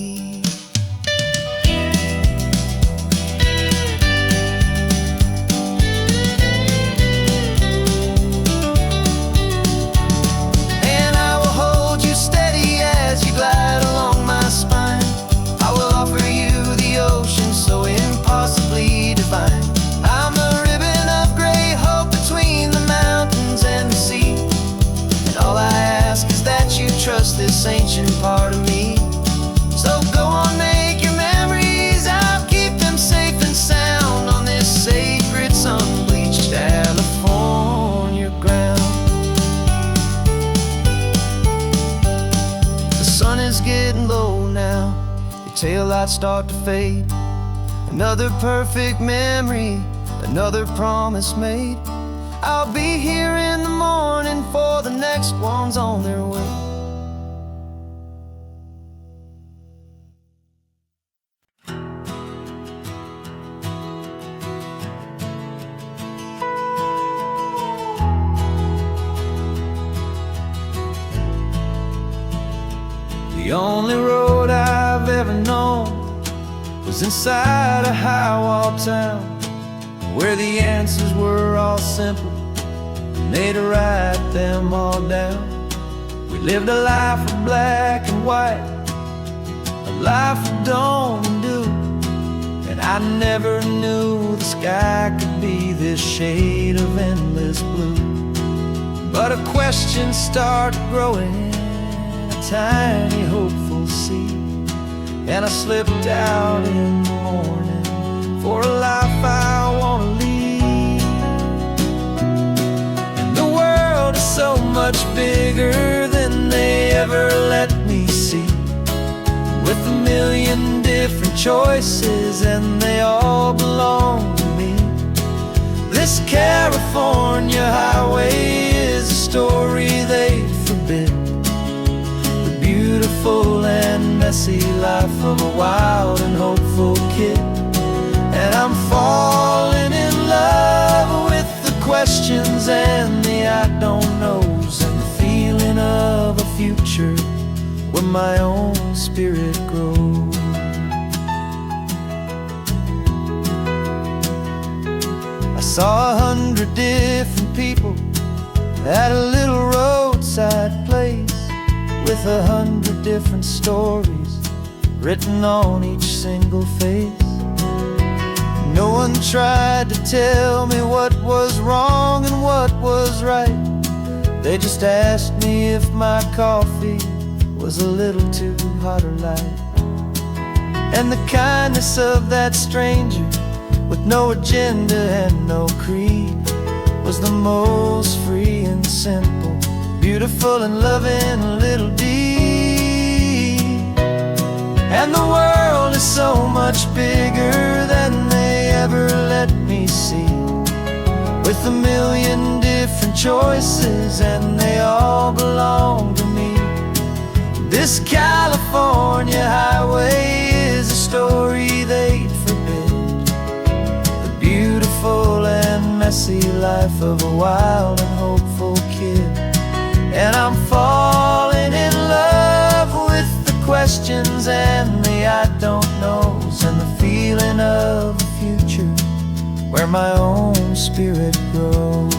I'm the ribbon of gray hope between the mountains and the sea, and all I ask is that you trust this ancient part of me. So go on, make your memories, I'll keep them safe and sound on this sacred sun-bleached California ground. The sun is getting low now, your taillights start to fade. Another perfect memory, another promise made. I'll be here in the morning for the next ones on their way. only road I've ever known was inside a high-wall town, where the answers were all simple and they'd write them all down. We lived a life of black and white, a life of dawn and dew, and I never knew the sky could be this shade of endless blue. But a question started growing, a tiny hopeful seed, and I slipped out in the morning for a life I want to lead. And the world is so much bigger than they ever let me see, with a million different choices and they all belong to me. This California highway is a story they forbid, the beautiful and messy life of a wild and hopeful kid. And I'm falling in love with the questions and the I don't knows, and the feeling of a future where my own spirit grows. I saw 100 different people at a little roadside place, with 100 different stories written on each single face. No one tried to tell me what was wrong and what was right. They just asked me if my coffee was a little too hot or light. And the kindness of that stranger, with no agenda and no creed, was the most free and simple, beautiful and loving little deed. And the world is so much bigger than they ever let me see, with a million different choices and they all belong to me. This California highway is a story they'd forbid, the beautiful and messy life of a wild and hopeful kid. And I'm falling in love with the questions and the I don't knows, and the feeling of a future where my own spirit grows.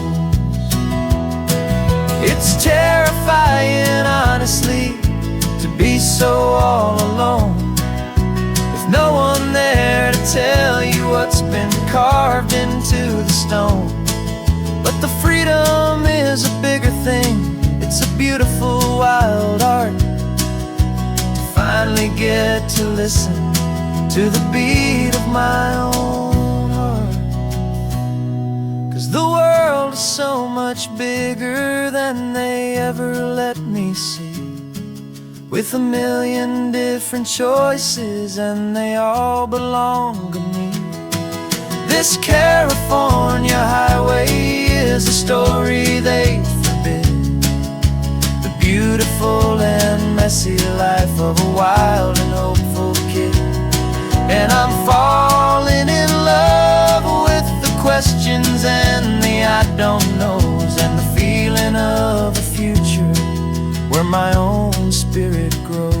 It's terrifying, honestly, to be so all alone, with no one there to tell you what's been carved into the stone. But the freedom is a bigger thing, it's a beautiful wild art, to finally get to listen to the beat of my own heart. 'Cause the world is so much bigger than they ever let me see, with a million different choices and they all belong to me. This California highway is a story they forbid, the beautiful and messy life of a wild and hopeful kid. And I'm falling in love with the questions and the I don't knows, and the feeling of a future where my own spirit grows.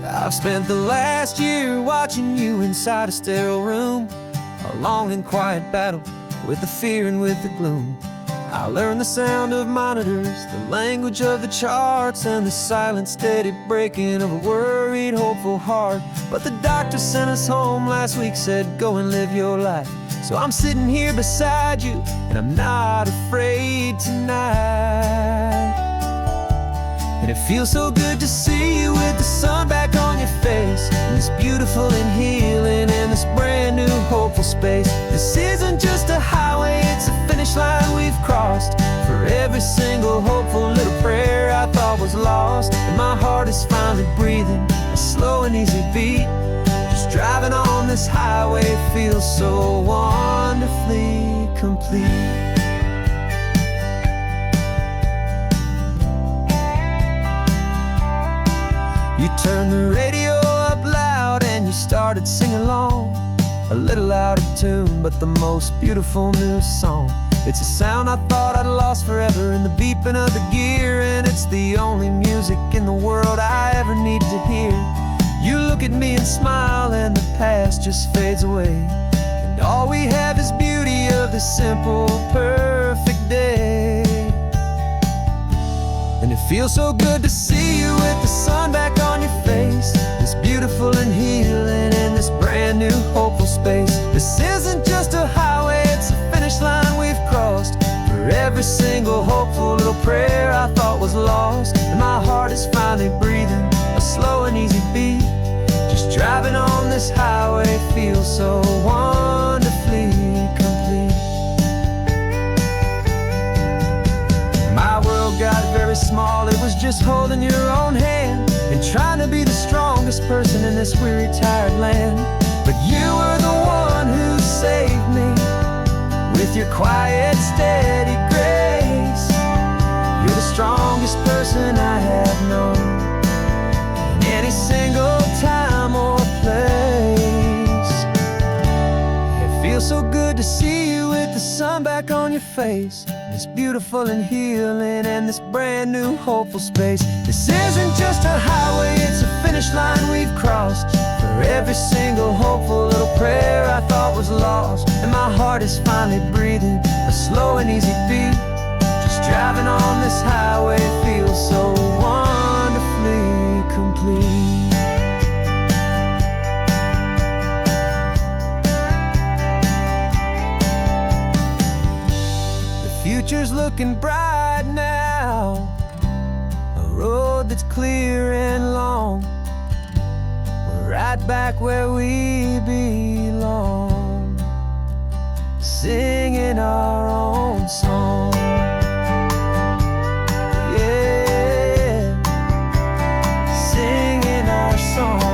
I've spent the last year watching you inside a sterile room, a long and quiet battle with the fear and with the gloom. I learned the sound of monitors, the language of the charts, and the silent, steady breaking of a worried, hopeful heart. But the doctor sent us home last week, said, go and live your life. So I'm sitting here beside you, and I'm not afraid tonight. And it feels so good to see you with the sun back on your face, and it's beautiful and healing in this brand new hopeful space. This isn't just a highway, it's a finish finish line we've crossed. For every single hopeful little prayer I thought was lost. And my heart is finally breathing a slow and easy beat. Just driving on this highway feels so wonderfully complete. You turned the radio up loud and you started singing along. A little out of tune, but the most beautiful new song. It's a sound I thought I'd lost forever in the beeping of the gear. And it's the only music in the world I ever need to hear. You look at me and smile and the past just fades away. And all we have is beauty of this simple, perfect day. And it feels so good to see you with the sun back on your face. This beautiful and healing in this brand new hopeful space. This isn't just a highway, it's a finish line we've crossed. For every single hopeful little prayer I thought was lost. And my heart is finally breathing a slow and easy beat. Just driving on this highway feels so wonderfully complete. My world got very small, it was just holding your own hand and trying to be the strongest person in this weary, tired land. But you were the one who saved me with your quiet, steady grace. You're the strongest person I have known in any single time or place. It feels so good to see you with the sun back on your face. This beautiful and healing and this brand new hopeful space. This isn't just a highway, it's a finish line we've crossed. For every single hopeful little prayer I thought was lost. And my heart is finally breathing a slow and easy beat. Just driving on this highway feels so wonderfully complete. Future's looking bright now, a road that's clear and long. We're right back where we belong, singing our own song. Yeah, singing our song.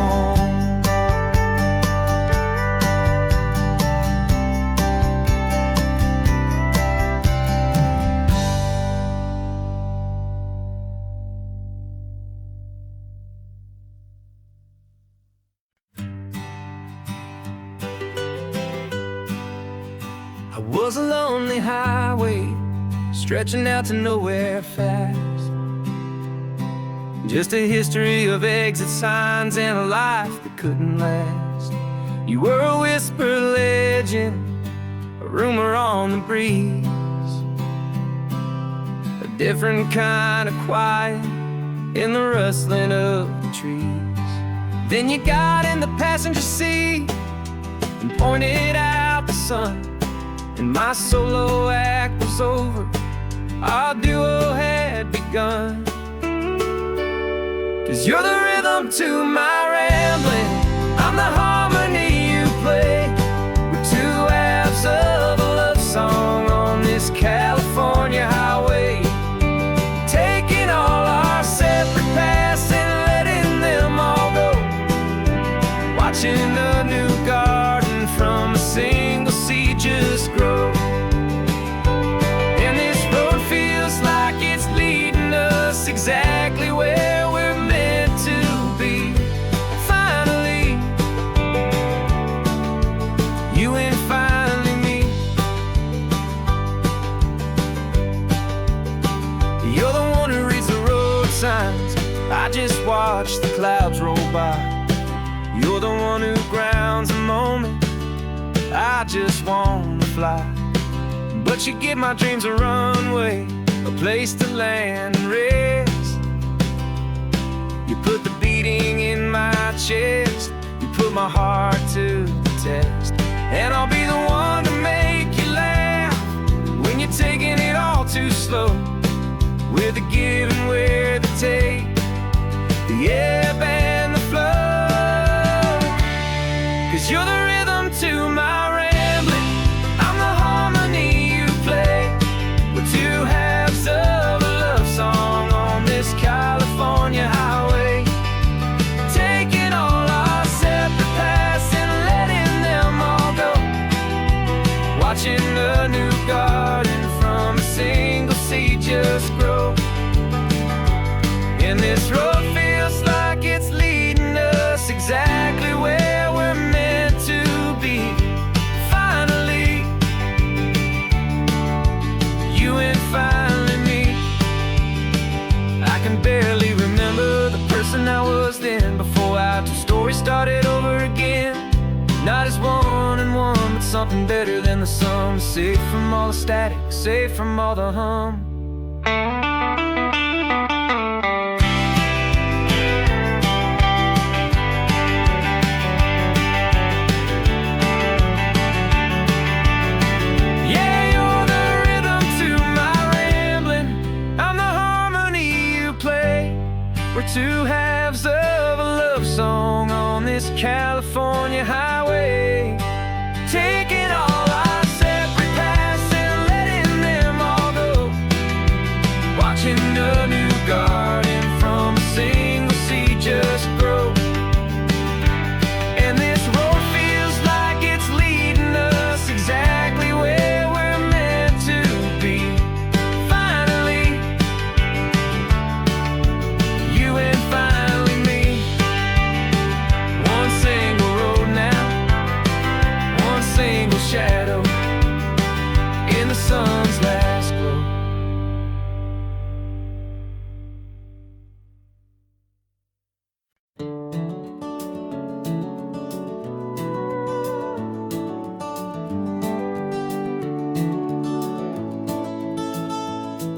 I was a lonely highway, stretching out to nowhere fast. Just a history of exit signs and a life that couldn't last. You were a whisper legend, a rumor on the breeze, a different kind of quiet in the rustling of the trees. Then you got in the passenger seat and pointed out the sun. And my solo act was over, our duo had begun. 'Cause you're the rhythm to my rambling, I'm the harmony you play. We're two halves of a love song on this California highway, taking all our separate paths and letting them all go. Watching a new garden from a single seed just grow. And this road feels like it's leading us exactly where we're meant to be. Finally, you and finally me. You're the one who reads the road signs, I just watch the clouds roll by. You're the one who grounds a moment, I just wanna fly. But you give my dreams a runway, a place to land and rest. You put the beating in my chest, you put my heart to the test. And I'll be the one to make you laugh when you're taking it all too slow. We're the give and we're the take, the ebb and the flow. 'Cause you're the rhythm to my rambling, I'm the harmony you play. we started over again. Not as one and one, but something better than the sum. Safe from all the static, safe from all the hum. We're two halves of a love song on this California highway, taking all our separate paths and letting them all go, watching a new garden from a single seed just grow. And this road feels like it's leading us exactly where we're meant to be. Finally, you and finally me. One single road now, one single shadow in the sun's last glow.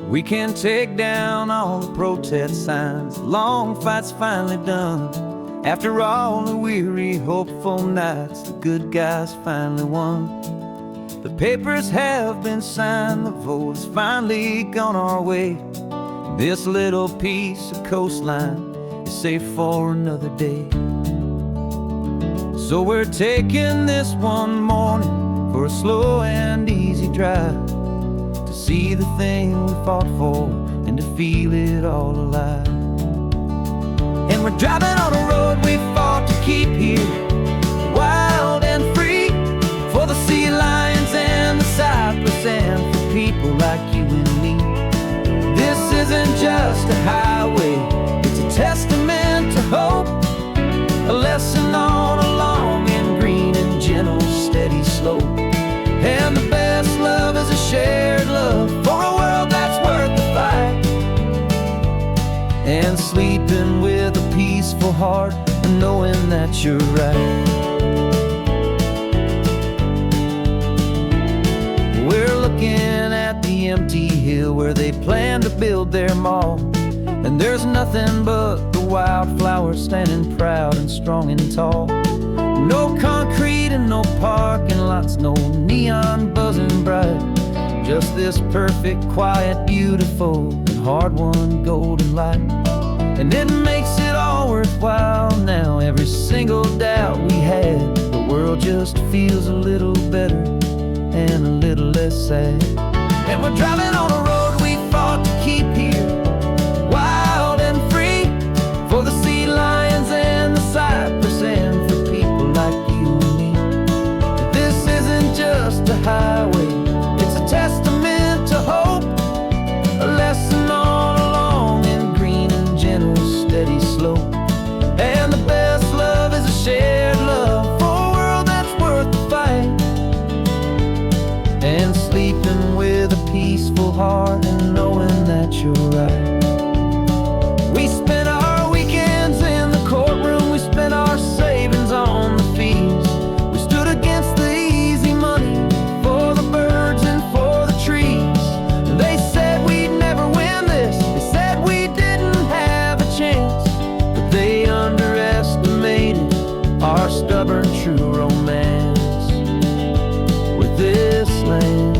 We can take down all the protest signs. Long fight's finally done. After all the weary, hopeful nights, the good guys finally won. The papers have been signed, the vote has finally gone our way. This little piece of coastline is safe for another day. So we're taking this one morning for a slow and easy drive, to see the thing we fought for and to feel it all alive. And we're driving on a road we fought to keep here, wild and free, for the sea lions and the cypress and for people like you and me. This isn't just a highway, it's a testament to hope, a lesson on a long and green and gentle steady slope. And the best love is a shared love for a world that's worth the fight, and sleeping with a peaceful heart and knowing that you're right. We're looking at the empty hill where they plan to build their mall, and there's nothing but the wildflowers standing proud and strong and tall. No concrete and no parking lots, no neon buzzing bright, just this perfect, quiet, beautiful, and hard-won golden light. And it makes it all worthwhile now. Every single doubt we had, the world just feels a little better and a little less sad. And we're driving on a road we fought to keep here, wild and free, for the sea lions and the cypress and for people like you and me. This isn't just a highway, it's a testament to hope, a lesson on a long and green and gentle steady slope. And the best love is a shared love for a world that's worth the fight, and sleeping with a peaceful heart and knowing that you're right. We spent our weekends in the courtroom, we spent our savings on the fees. We stood against the easy money for the birds and for the trees. And they said we'd never win this, they said we didn't have a chance, but they underestimated our stubborn true romance with this land.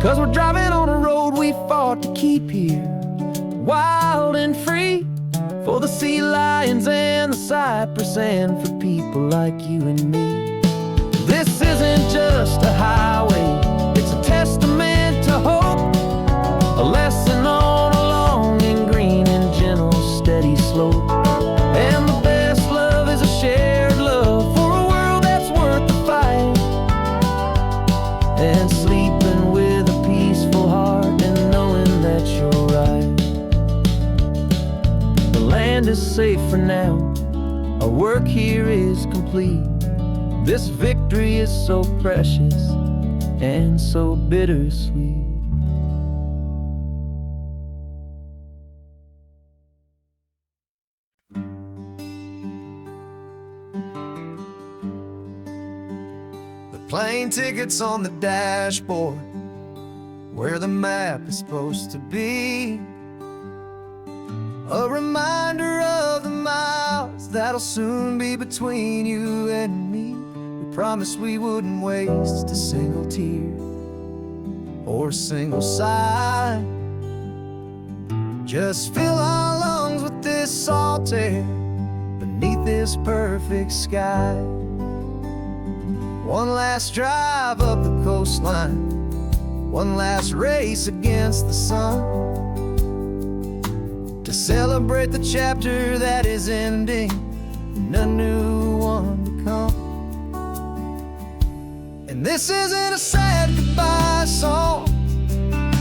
'Cause we're driving on a road we fought to keep here, wild and free, for the sea lions and the cypress and for people like you and me. This isn't just a highway, it's a testament to hope, a lesson on a long and green and gentle steady slope. And the best love is a shared love for a world that's worth the fight, and sleeping with a peaceful heart and knowing that you're right. The land is safe for now, our work here is complete. This victory is so precious and so bittersweet. plane tickets on the dashboard, where the map is supposed to be. A reminder of the miles that'll soon be between you and me. We promised we wouldn't waste a single tear or a single sigh. Just fill our lungs with this salt air beneath this perfect sky. One last drive up the coastline, one last race against the sun, to celebrate the chapter that is ending and a new one to come. And this isn't a sad goodbye song,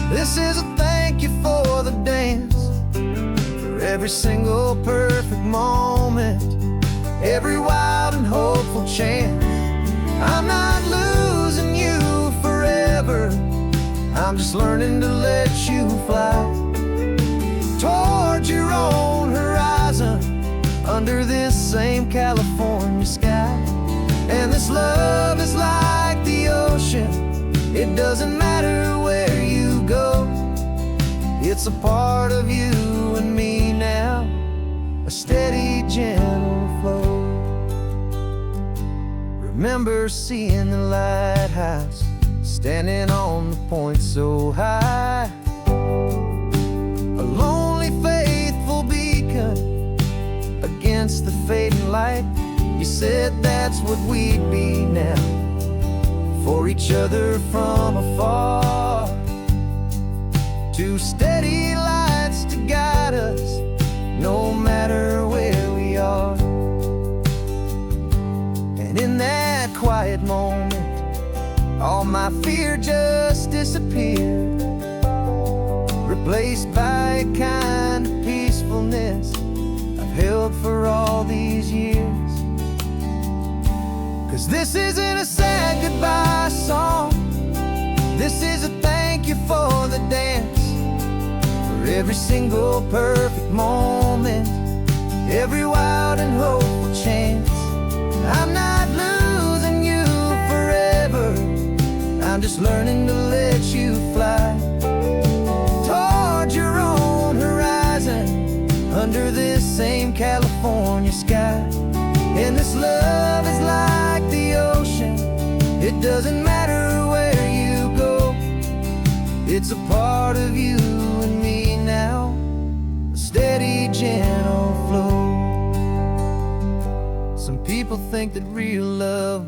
this is a thank you for the dance, for every single perfect moment, every wild and hopeful chance. I'm not losing you forever, I'm just learning to let you fly towards your own horizon, under this same California sky. And this love is like the ocean, it doesn't matter where you go, it's a part of you and me now, a steady, gentle flow. Remember seeing the lighthouse, standing on the point so high, a lonely, faithful beacon against the fading light. You said that's what we'd be now, for each other from afar. Two steady lights to guide us, no matter where we are. And in that quiet moment, all my fear just disappeared, replaced by a kind of peacefulness I've held for all these years. 'Cause this isn't a sad goodbye song, this is a thank you for the dance, for every single perfect moment, every wild and hopeful chance. I'm not losing you forever, I'm just learning to let you fly towards your own horizon, under this same California sky. And this love is like the ocean, it doesn't matter where you go, it's a part of you and me now, a steady, gentle flow. Some people think that real love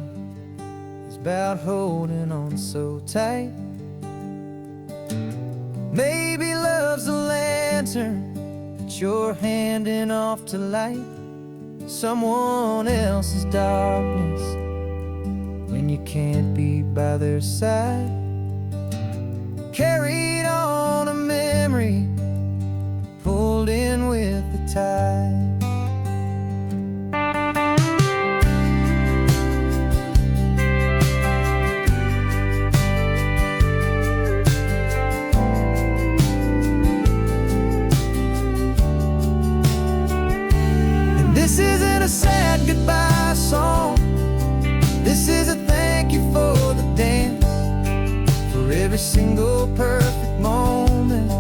is about holding on so tight. Maybe love's a lantern that you're handing off to light someone else's darkness when you can't be by their side. Carried on a memory, pulled in with the tide. This isn't a sad goodbye song, this is a thank you for the dance, for every single perfect moment,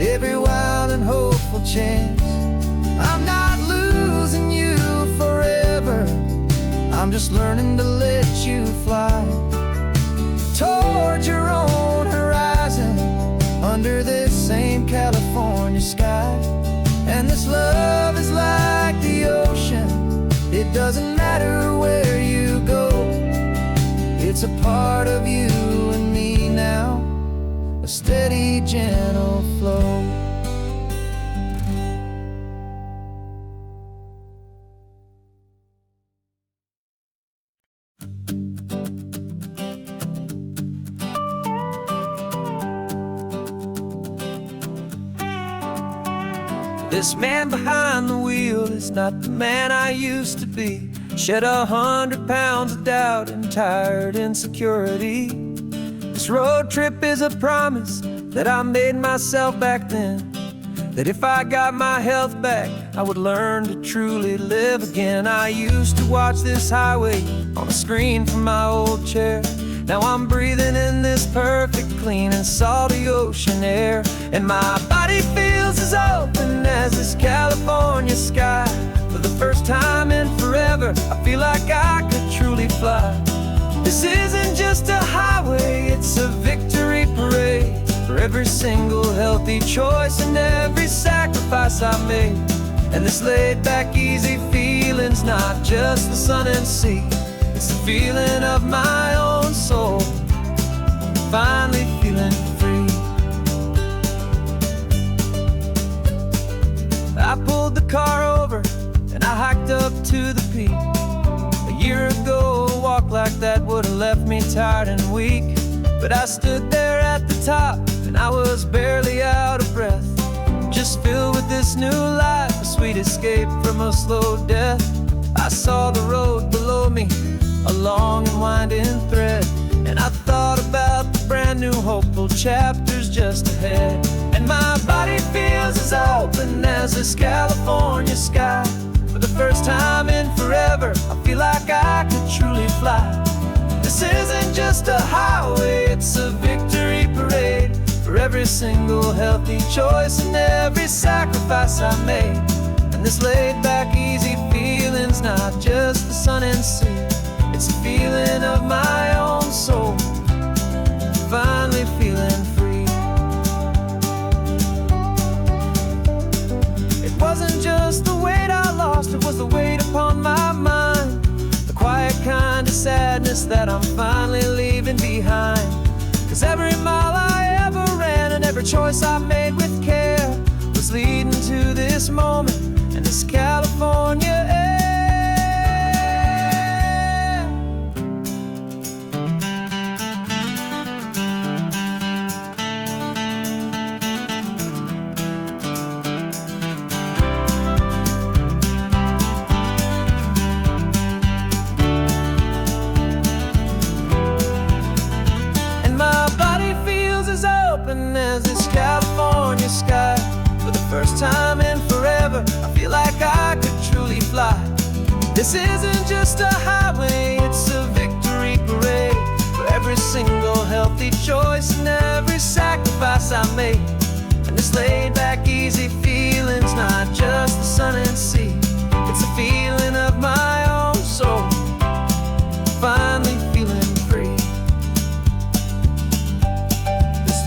every wild and hopeful chance. I'm not losing you forever, I'm just learning to let you fly towards your own horizon, under this same California sky. And this love is like the ocean, it doesn't matter where you go, it's a part of you and me now, a steady, gentle flow. This man behind the wheel is not the man I used to be. Shed 100 pounds of doubt and tired insecurity. This road trip is a promise that I made myself back then, that if I got my health back, I would learn to truly live again. I used to watch this highway on a screen from my old chair. Now I'm breathing in this perfect, clean and salty ocean air, and my body feels as open as this California sky. For the first time in forever, I feel like I could truly fly. This isn't just a highway, it's a victory parade for every single healthy choice and every sacrifice I made. And this laid back, easy feeling's not just the sun and sea, it's the feeling of my own soul, finally feeling free. I pulled the car over and I hiked up to the peak. A year ago, a walk like that would've left me tired and weak, but I stood there at the top and I was barely out of breath, just filled with this new life, a sweet escape from a slow death. I saw the road below me, a long and winding thread, and I thought about the brand new hopeful chapters just ahead. And my body feels as open as this California sky. For the first time in forever, I feel like I could truly fly. This isn't just a highway, it's a victory parade for every single healthy choice and every sacrifice I made. And this laid back, easy feeling's not just the sun and sea, it's a feeling of my own soul, finally feeling free. It wasn't just the weight I lost, it was the weight upon my mind, the quiet kind of sadness that I'm finally leaving behind. 'Cause every mile I ever ran and every choice I made with care was leading to this moment and this California air. As this California sky. For the first time in forever, I feel like I could truly fly. This isn't just a highway, it's a victory parade for every single healthy choice and every sacrifice I made. And this laid back, easy feeling's not just the sun and sea, it's a feeling of my own soul, finally feeling free.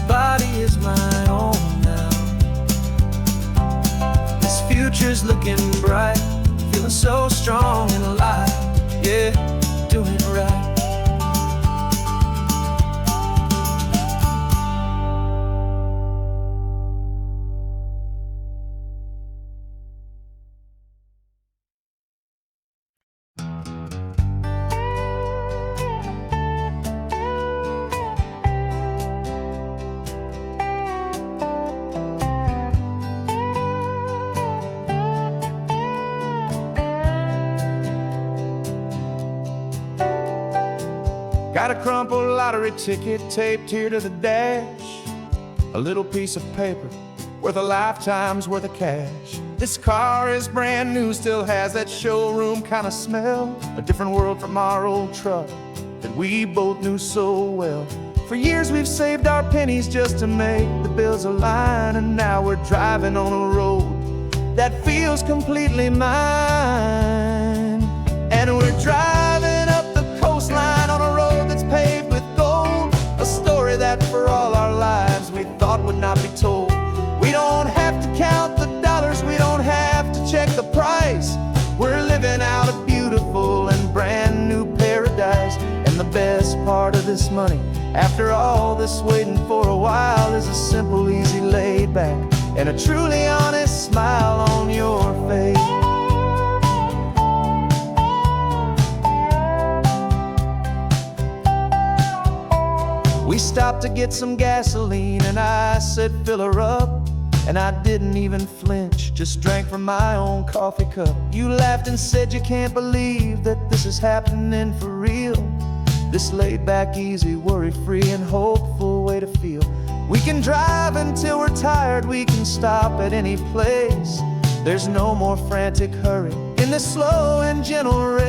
Body is my own now. This future's looking bright, feeling so strong and alive. Yeah, doing it right. Got a crumpled lottery ticket taped here to the dash, a little piece of paper worth a lifetime's worth of cash. This car is brand new, still has that showroom kind of smell, a different world from our old truck that we both knew so well. For years we've saved our pennies just to make the bills align, and now we're driving on a road that feels completely mine. And we're driving up the coastline on a road that's paved with gold, a story that for all our lives we thought would not be told. We don't have to count the dollars, we don't have to check the price. We're living out a beautiful and brand new paradise. And the best part of this money, after all this waiting for a while, is a simple, easy, laid back and a truly honest smile on your face. We stopped to get some gasoline and I said fill her up, and I didn't even flinch, just drank from my own coffee cup. You laughed and said you can't believe that this is happening for real. This laid back, easy, worry-free and hopeful way to feel. We can drive until we're tired, we can stop at any place. There's no more frantic hurry in this slow and gentle race.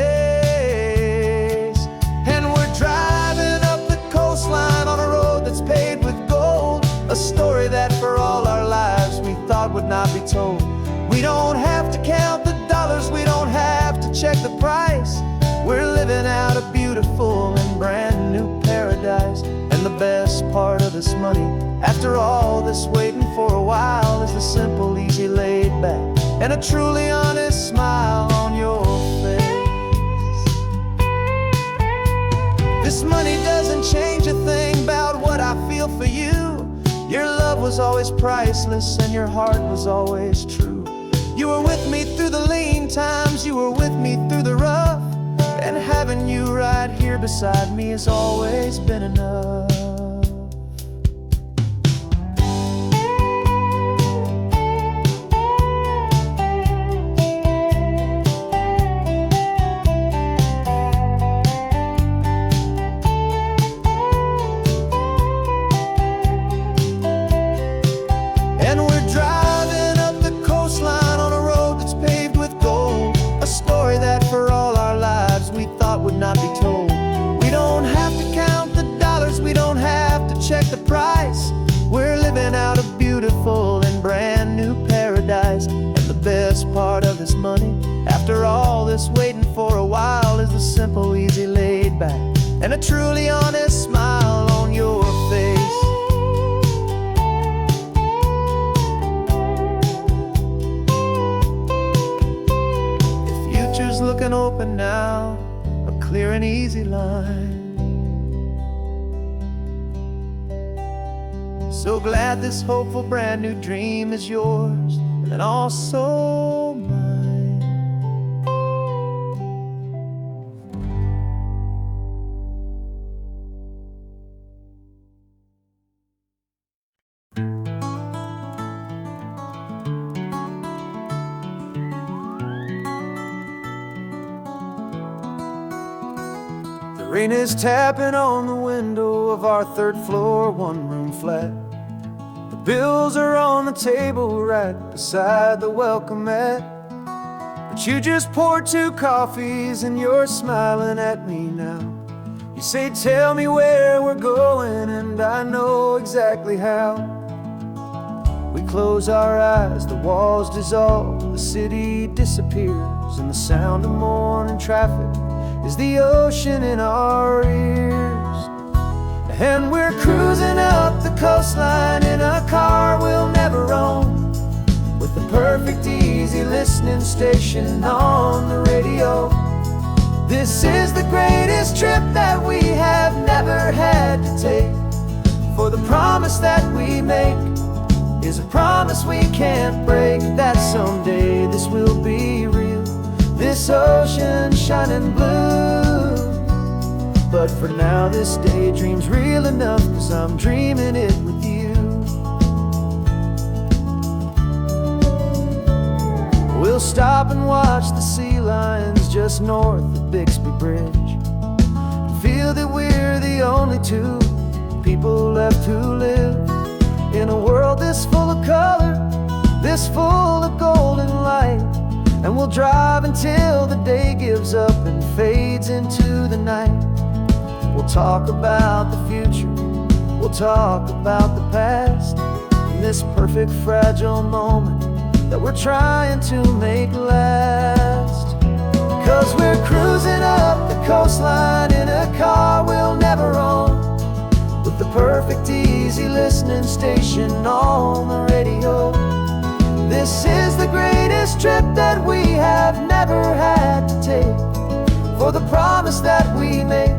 coastline on a road that's paved with gold. A story that for all our lives we thought would not be told. We don't have to count the dollars, we don't have to check the price. We're living out a beautiful and brand new paradise. And the best part of this money, after all this waiting for a while, is the simple, easy, laid back, and a truly honest smile on your face. This money doesn't change a thing about what I feel for you. Your love was always priceless and your heart was always true. You were with me through the lean times, you were with me through the rough, and having you right here beside me has always been enough. And we're driving up the coastline on a road that's paved with gold. A story that for all our lives we thought would not be told. We don't have to count the dollars, we don't have to check the price. We're living out a beautiful and brand new paradise. And the best part of this money, after all this waiting for a while, is the simple, easy, laid back, and a truly honest smile on your face. Looking open now, a clear and easy line. So glad this hopeful brand new dream is yours and also mine. The rain is tapping on the window of our third floor, one-room flat. The bills are on the table right beside the welcome mat. But you just poured 2 coffees and you're smiling at me now. You say, tell me where we're going, and I know exactly how. We close our eyes, the walls dissolve, the city disappears, and the sound of morning traffic is the ocean in our ears. And we're cruising up the coastline in a car we'll never own, with the perfect easy listening station on the radio. This is the greatest trip that we have never had to take, for the promise that we make is a promise we can't break, that someday this will be real, this ocean shining blue. But for now this daydream's real enough, 'cause I'm dreaming it with you. We'll stop and watch the sea lions just north of Bixby Bridge, and feel that we're the only 2 people left who live in a world this full of color, this full of golden light. And we'll drive until the day gives up and fades into the night. We'll talk about the future, we'll talk about the past, in this perfect fragile moment that we're trying to make last. 'Cause we're cruising up the coastline in a car we'll never own, with the perfect easy listening station on the radio. This is the greatest trip that we have never had to take, for the promise that we make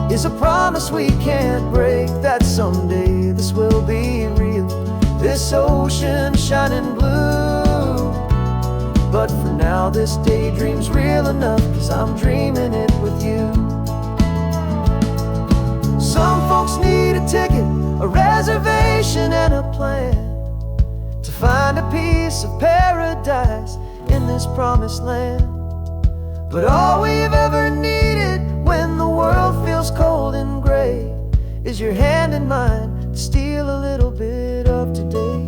is a promise we can't break, that someday this will be real, this ocean shining blue. But for now this daydream's real enough, 'cause I'm dreaming it with you. Some folks need a ticket, a reservation and a plan, to find a piece of paradise in this promised land. But all we've ever needed when the world feels cold and gray is your hand in mine to steal a little bit of today.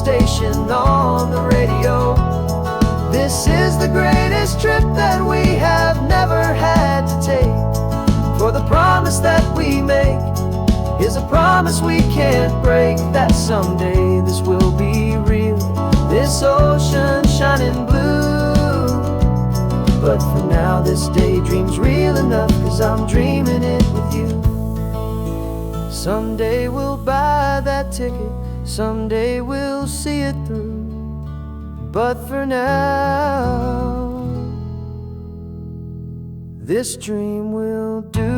station on the radio. This is the greatest trip that we have never had to take. For the promise that we make is a promise we can't break, that someday this will be real, this ocean shining blue. But for now this daydream's real enough, 'cause I'm dreaming it with you. Someday we'll buy that ticket, someday we'll see it through. But for now, this dream will do.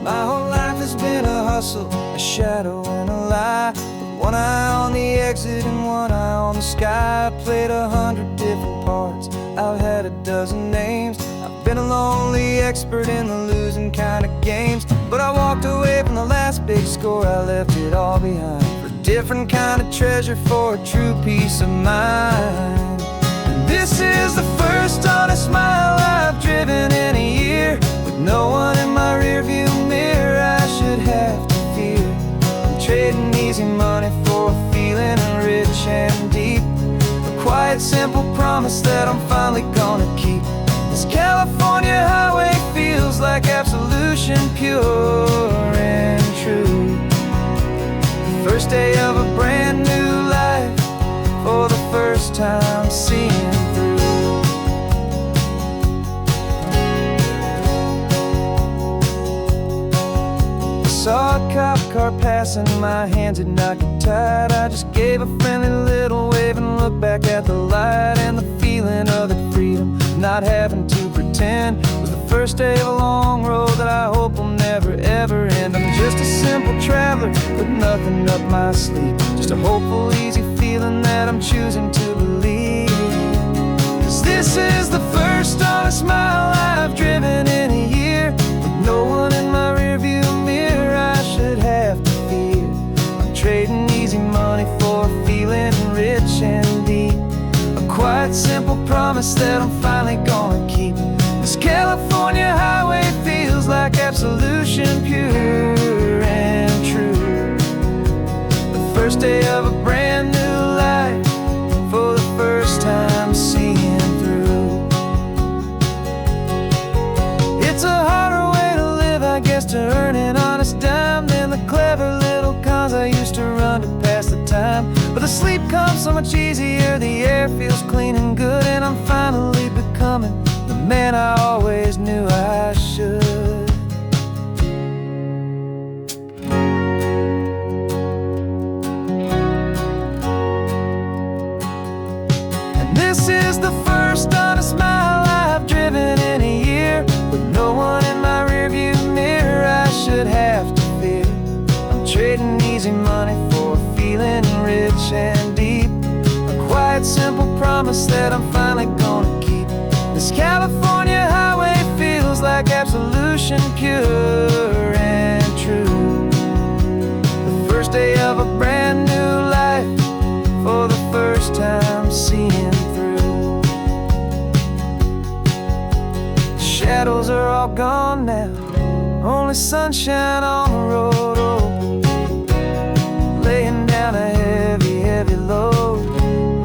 My whole life has been a hustle, a shadow and a lie. With one eye on the exit and one eye on the sky. I played 100 different parts, I've had a dozen names. I've been a lonely expert in the losing kind of games. But I walked away from the last big score, I left it all behind for a different kind of treasure, for a true peace of mind. And this is the first honest mile I've driven in a year, with no one in my rearview mirror I should have to fear. I'm trading easy money for a feeling rich and deep, a quiet simple promise that I'm finally gonna keep. This California highway feels like absolution, pure and true. The first day of a brand new life, for the first time seeing through. Saw a cop car passing, my hands had not got tied. I just gave a friendly little wave and looked back at the light. And the feeling of the freedom, not having to pretend, was the first day of a long road that I hope will never ever end. I'm just a simple traveler with nothing up my sleeve, just a hopeful, easy feeling that I'm choosing to believe. 'Cause this is the first honest mile I've driven in a year, with no one in my rearview mirror I should have to fear. I'm trading easy money for a feeling rich and deep, a quiet simple promise that I'm finally gonna keep. This California highway feels like absolution, pure and true. The first day of a brand new life, for the first time seeing through. It's a harder way to live, I guess, to earn an honest dime than the clever little cons I used to run to pass the time. But the sleep comes so much easier, the air feels clean and good, and I'm finally becoming the man I always knew I should. And this is the first honest mile I've driven in a year, with no one in my rearview mirror I should have to fear. I'm trading easy money for a feeling rich and deep, a quiet simple promise that I'm finally gonna keep. This California highway feels like absolution, pure and true. The first day of a brand new life, for the first time seeing through. The shadows are all gone now, only sunshine on the road. Oh, laying down a heavy, heavy load,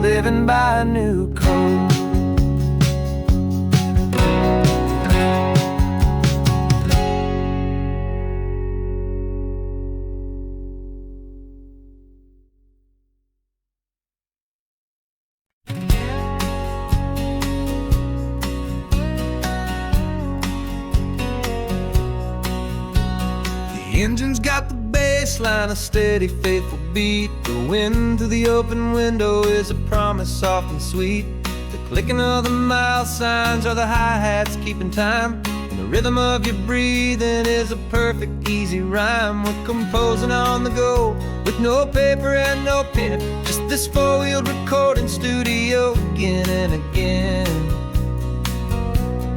living by a new code. The engine's got the bass line, a steady, faithful beat. The wind through the open window is a promise soft and sweet. The clicking of the mile signs are the hi-hats keeping time. And the rhythm of your breathing is a perfect, easy rhyme. We're composing on the go, with no paper and no pen, just this four-wheeled recording studio again and again.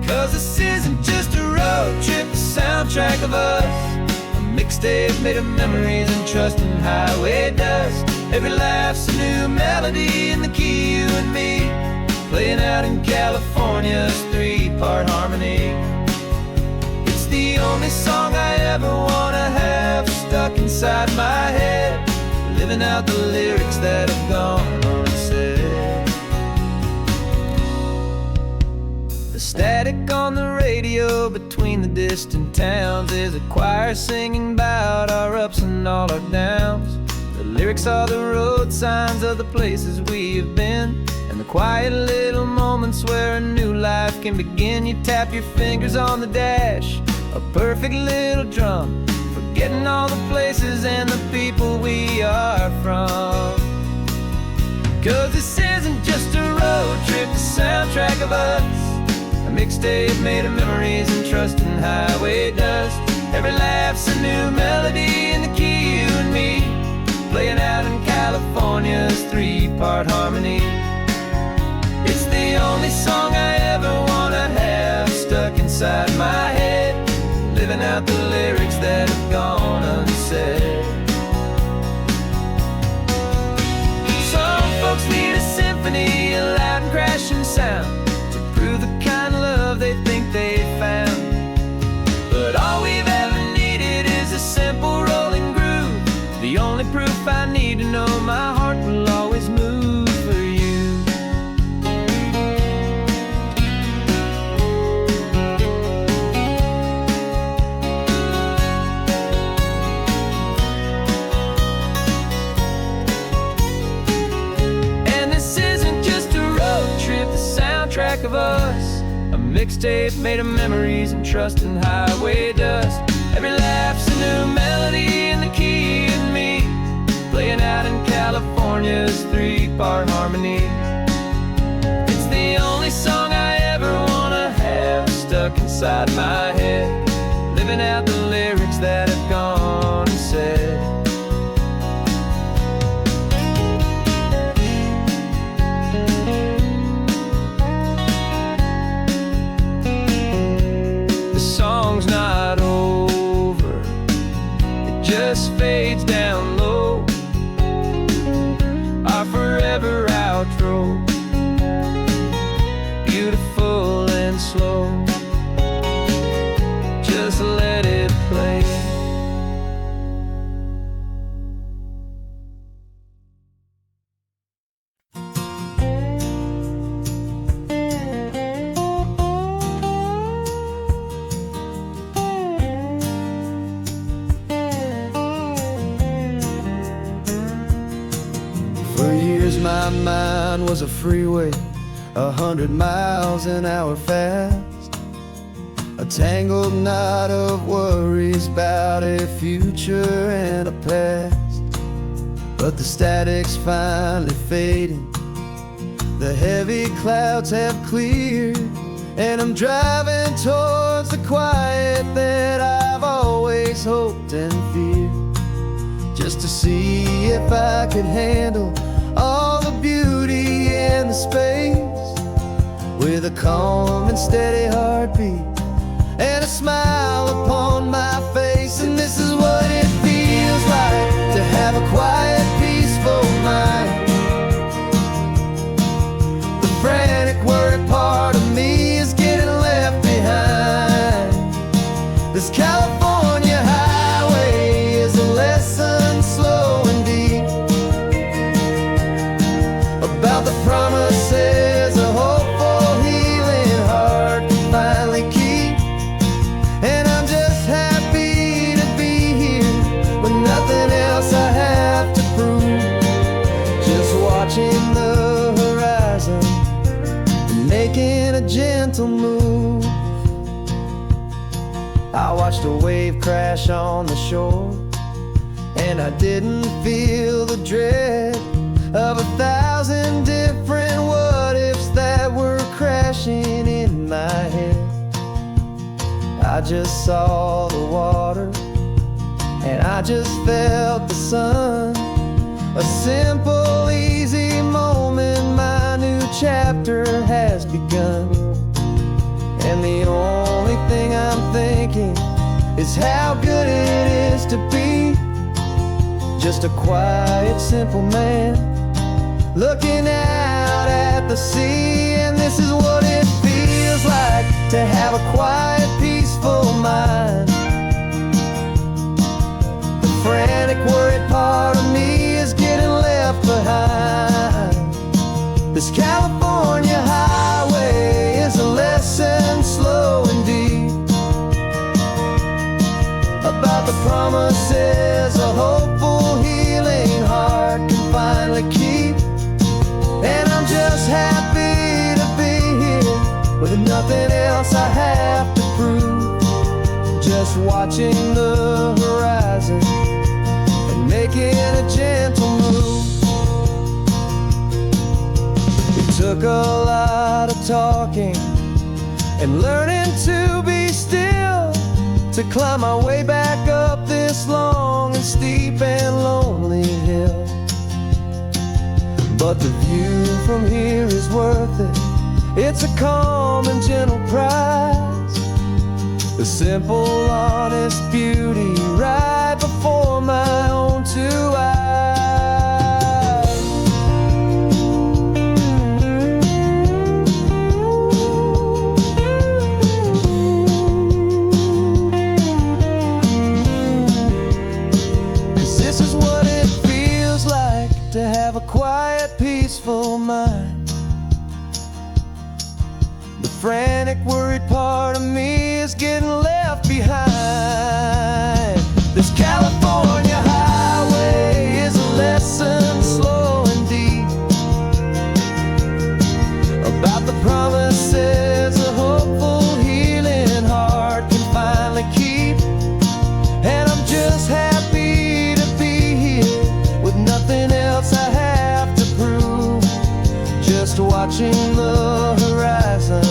'Cause this isn't just a road trip, a soundtrack of us, a mixtape made of memories and trust and highway dust. Every laugh's a new melody in the key, you and me, playing out in California's three-part harmony. It's the only song I ever wanna have stuck inside my head, living out the lyrics that have gone unsaid. The static on the radio between the distant towns is a choir singing about our ups and all our downs. The lyrics are the road signs of the places we have been, and the quiet little moments where a new life can begin. You tap your fingers on the dash, a perfect little drum, forgetting all the places and the people we are from. 'Cause this isn't just a road trip, the soundtrack of us, a mixtape made of memories and trust in highway dust. Every laugh's a new melody in the key, you and me, playing out in California's three-part harmony. It's the only song I ever wanna have stuck inside my head, living out the lyrics that have gone unsaid. Some folks need a symphony, a loud and crashing sound, to prove the kind of love they think they found. But all we've ever needed is a simple rolling groove, the only proof I need to know my heart will always move for you. And this isn't just a road trip, the soundtrack of us, a mixtape made of memories and trust in highway dust. Every laugh's a new melody in the key, and me, playing out in California's three-part harmony. It's the only song I ever wanna have stuck inside my head, living out the lyrics that have gone unsaid. The song's not over, it just fades down low, our forever outro, beautiful and slow. Just let it play. For years my mind was a freeway, 100 miles an hour fast, a tangled knot of worries about a future and a past. But the static's finally fading, the heavy clouds have cleared, and I'm driving towards the quiet that I've always hoped and feared, just to see if I could handle all the beauty and the space, with a calm and steady heartbeat and a smile upon my face. And this is what it feels like to have a quiet, peaceful mind. The frantic, worried part of me is getting left behind. This California highway is a lesson slow and deep about the promises a hopeful, healing heart can finally keep. And I'm just happy to be here with nothing else I have to prove, just watching the horizon and making a gentle move. I watched a wave crash on the shore, and I didn't feel the dread of 1,000 different what-ifs that were crashing in my head. I just saw the water, and I just felt the sun, a simple, easy moment. My new chapter has begun, and the only thing I'm thinking is how good it is to be just a quiet, simple man, looking out at the sea. And this is what it feels like to have a quiet, peaceful mind. The frantic, worried part of me is getting left behind. This California highway is a lesson, slow and deep, about the promises a hopeful, healing heart can finally keep. And I'm just happy to be here with nothing else I have to prove, just watching the horizon and making a gentle move. It took a lot of talking and learning to be still to climb my way back up this long and steep and lonely hill. But the view from here is worth it. It's a calm and gentle prize, the simple, honest beauty right before my own two eyes. To have a quiet, peaceful mind. The frantic, worried part of me is getting left behind. This California highway is a lesson, slow and deep, about the promises a hopeful, healing heart can finally keep. And I'm just happy to be here with nothing else I have to prove, just watching the horizon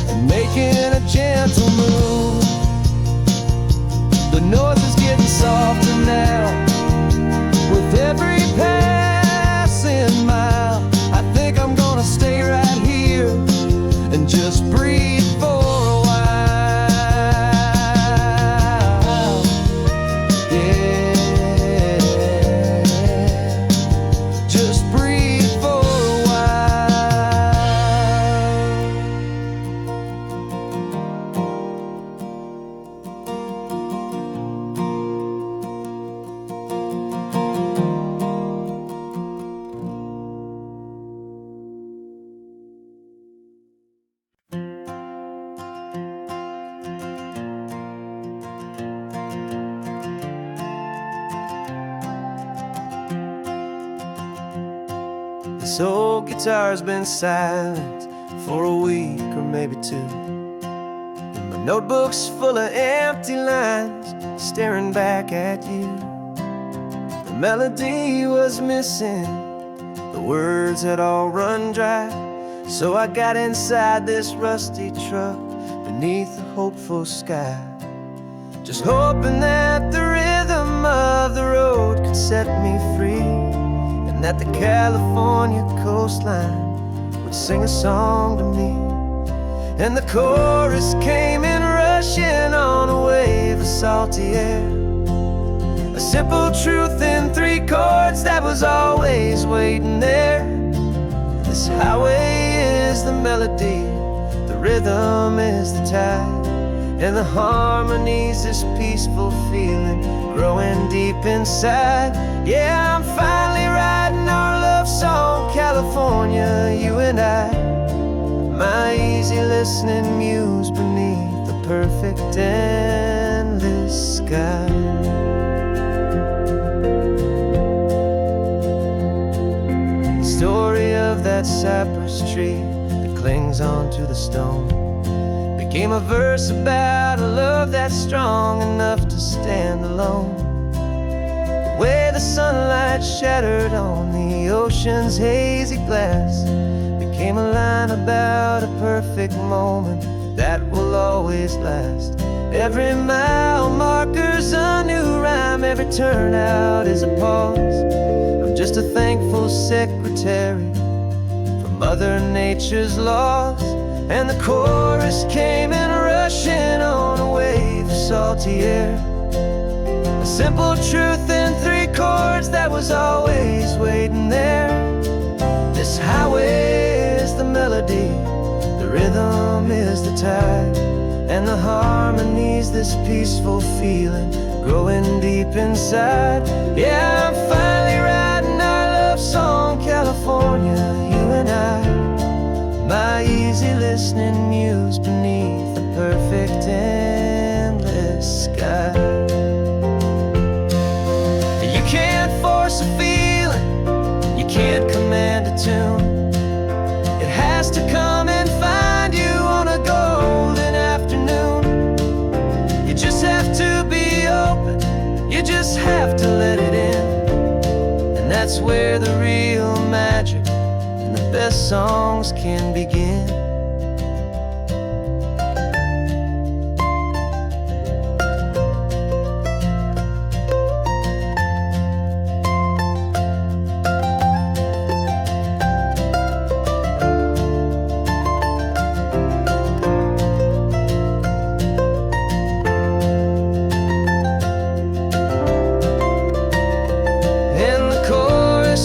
and making a gentle move. The noise is getting softer now with every passing mile. I think I'm gonna stay right here and just breathe for a while. Yeah. This old guitar's been silent for a week or maybe two, and my notebook's full of empty lines staring back at you. The melody was missing, the words had all run dry, so I got inside this rusty truck beneath the hopeful sky, just hoping that the rhythm of the road could set me free, that the California coastline would sing a song to me. And the chorus came in rushing on a wave of salty air, a simple truth in 3 chords that was always waiting there. This highway is the melody, the rhythm is the tide, and the harmony's this peaceful feeling growing deep inside. Yeah, I'm finally writing our love song, California, you and I, my easy listening muse beneath the perfect endless sky. The story of that cypress tree that clings onto the stone became a verse about a love that's strong enough to stand alone. The way the sunlight shattered on the ocean's hazy glass became a line about a perfect moment that will always last. Every mile marker's a new rhyme, every turnout is a pause. I'm just a thankful secretary for Mother Nature's laws. And the chorus came in rushing on a wave of salty air, a simple truth in 3 chords that was always waiting there. This highway is the melody, the rhythm is the tide, and the harmony's this peaceful feeling growing deep inside. Yeah, I'm finally writing our love song, California, you and I. My easy listening muse beneath the perfect endless sky. You can't force a feeling, you can't command a tune. It has to come and find you on a golden afternoon. You just have to be open, you just have to let it in. And that's where the real magic and the best songs can begin.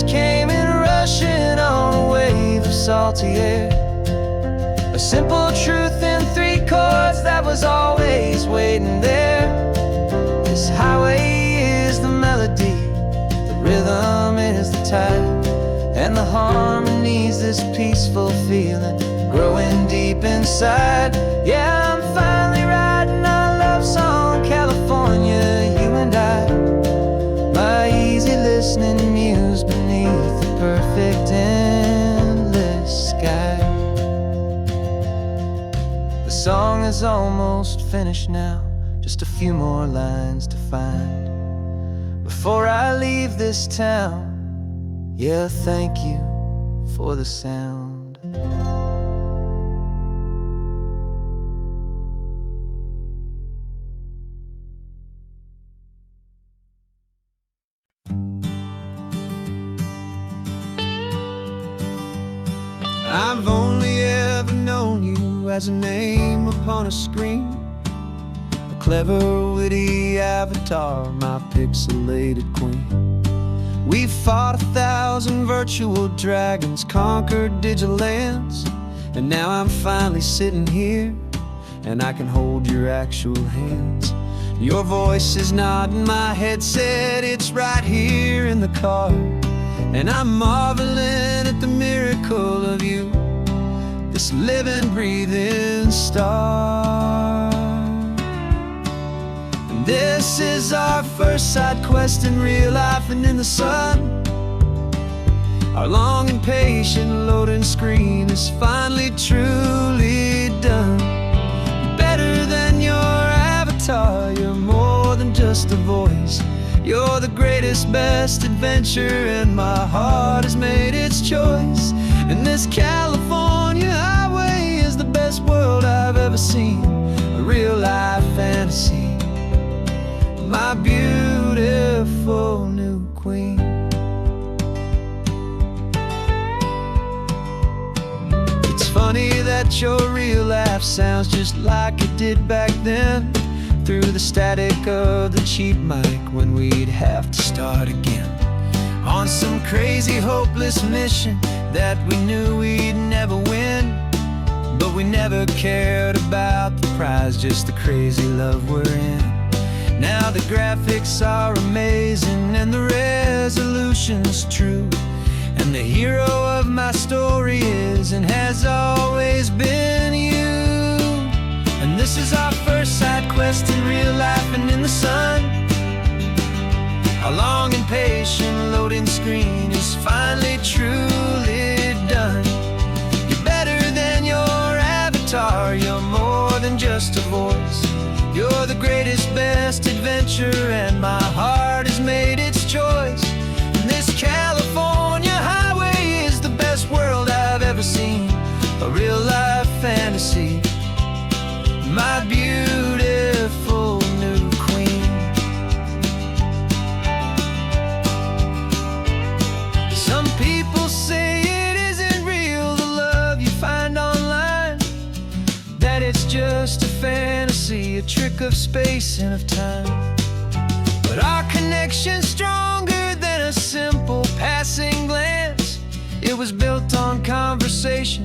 Came in rushing on a wave of salty air. A simple truth in 3 chords that was always waiting there. This highway is the melody, the rhythm is the tide, and the harmony's this peaceful feeling growing deep inside. Yeah, I'm finally writing our love song, California, you and I. My easy listening muse beneath the perfect endless sky. The song is almost finished now, just a few more lines to find before I leave this town. Yeah, thank you for the sound. I've only ever known you as a name upon a screen, a clever, witty avatar, my pixelated queen. We've fought 1,000 virtual dragons, conquered digital lands, and now I'm finally sitting here, and I can hold your actual hands. Your voice is not in my headset, it's right here in the car, and I'm marveling at the miracle of you, this living, breathing star. And this is our first side quest in real life and in the sun. Our long and patient loading screen is finally truly done. Better than your avatar, you're more than just a voice. You're the greatest, best adventure, and my heart has made its choice. And this California highway is the best world I've ever seen, a real-life fantasy, my beautiful new queen. It's funny that your real life sounds just like it did back then, through the static of the cheap mic when we'd have to start again, on some crazy hopeless mission that we knew we'd never win. But we never cared about the prize, just the crazy love we're in. Now the graphics are amazing and the resolution's true, and the hero of my story is and has always been you. And this is our first side quest in real life and in the sun. Our long and patient loading screen is finally truly done. You're better than your avatar, you're more than just a voice. You're the greatest, best adventure, and my heart has made its choice. And this California highway is the best world I've ever seen, a real-life fantasy, my beautiful new queen. Some people say it isn't real, the love you find online, that it's just a fantasy, a trick of space and of time. But our connection's stronger It was built on conversation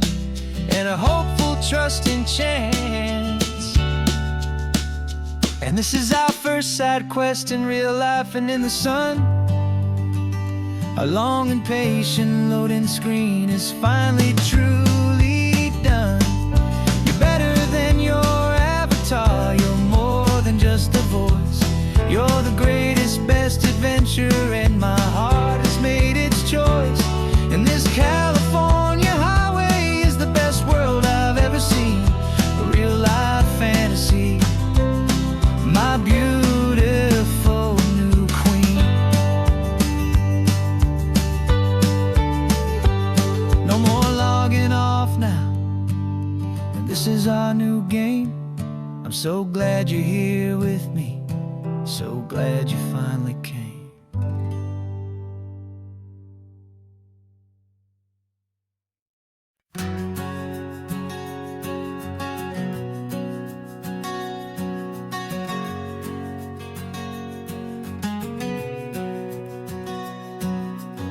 and a hopeful, trusting chance. And this is our first side quest in real life and in the sun. Our long and patient loading screen is finally truly done. You're better than your avatar. You're more than just a voice. You're the greatest, best adventure, and my heart has made its choice. And this California highway is the best world I've ever seen. A real life fantasy, my beautiful new queen. No more logging off now, and this is our new game. I'm so glad you're here with me, so glad you finally came.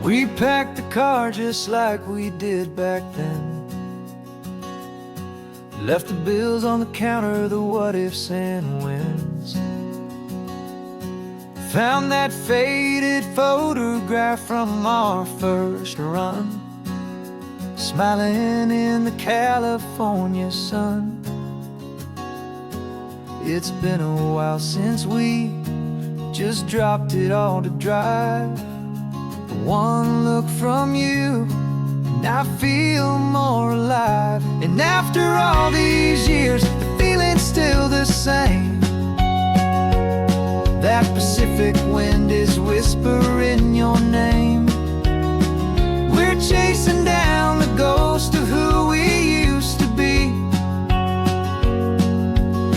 We packed the car just like we did back then. Left the bills on the counter, the what ifs and whens. Found that faded photograph from our first run, smiling in the California sun. It's been a while since we just dropped it all to drive. One look from you and I feel more alive. And after all these years, the feeling's still the same. That Pacific wind is whispering your name. We're chasing down the ghost of who we used to be,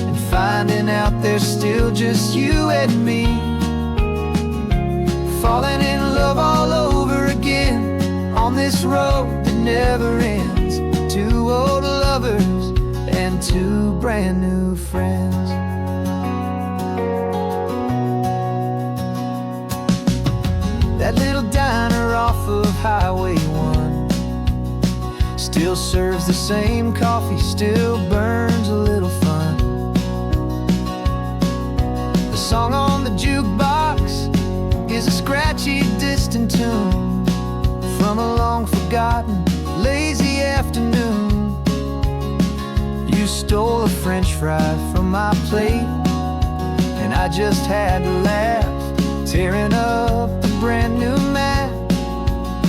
and finding out there's still just you and me. Falling in love all over again on this road that never ends. Two old lovers and two brand new friends. That little diner off of Highway 1 still serves the same coffee, still burns a little fun. The song on the jukebox is a scratchy, distant tune from a long-forgotten, lazy afternoon. You stole a French fry from my plate, and I just had to laugh, tearing up the brand new map.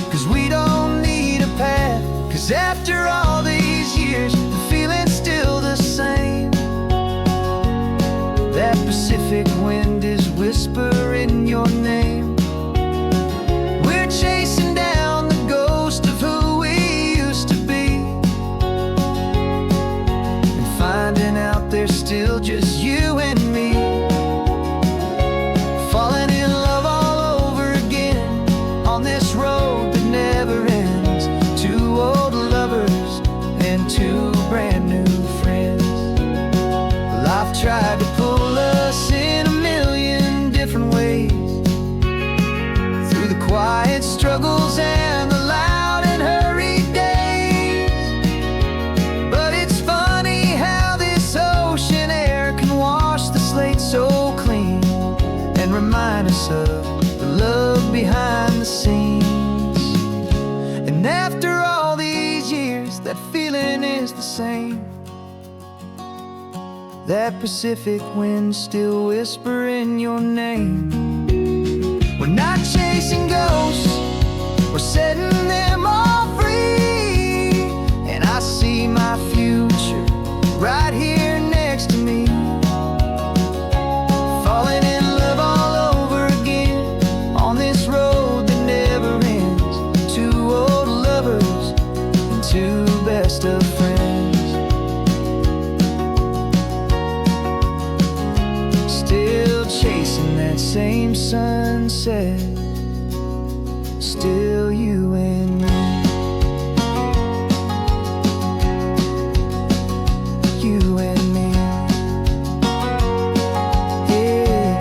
'Cause we don't need a path, 'cause after all these years, the feeling's still the same. That Pacific wind is whispering your name. We're chasing down the ghost of who we used to be, and finding out there's still just you and me. Falling in love all over again on this road that never ends. Two old lovers and two brand new friends. Life tried to pull us in a million different ways, through the quiet struggles and the loud and hurried days. But it's funny how this ocean air can wash the slate so clean, and remind us of the love behind the scenes. And after all these years, that feeling is the same. That Pacific wind still whispering your name. We're not chasing ghosts, we're setting them all free. And I see my future right here next to me. Falling in love all over again on this road that never ends. Two old lovers and two best of friends. Still chasing that same sunset, still you and me. You and me. Yeah,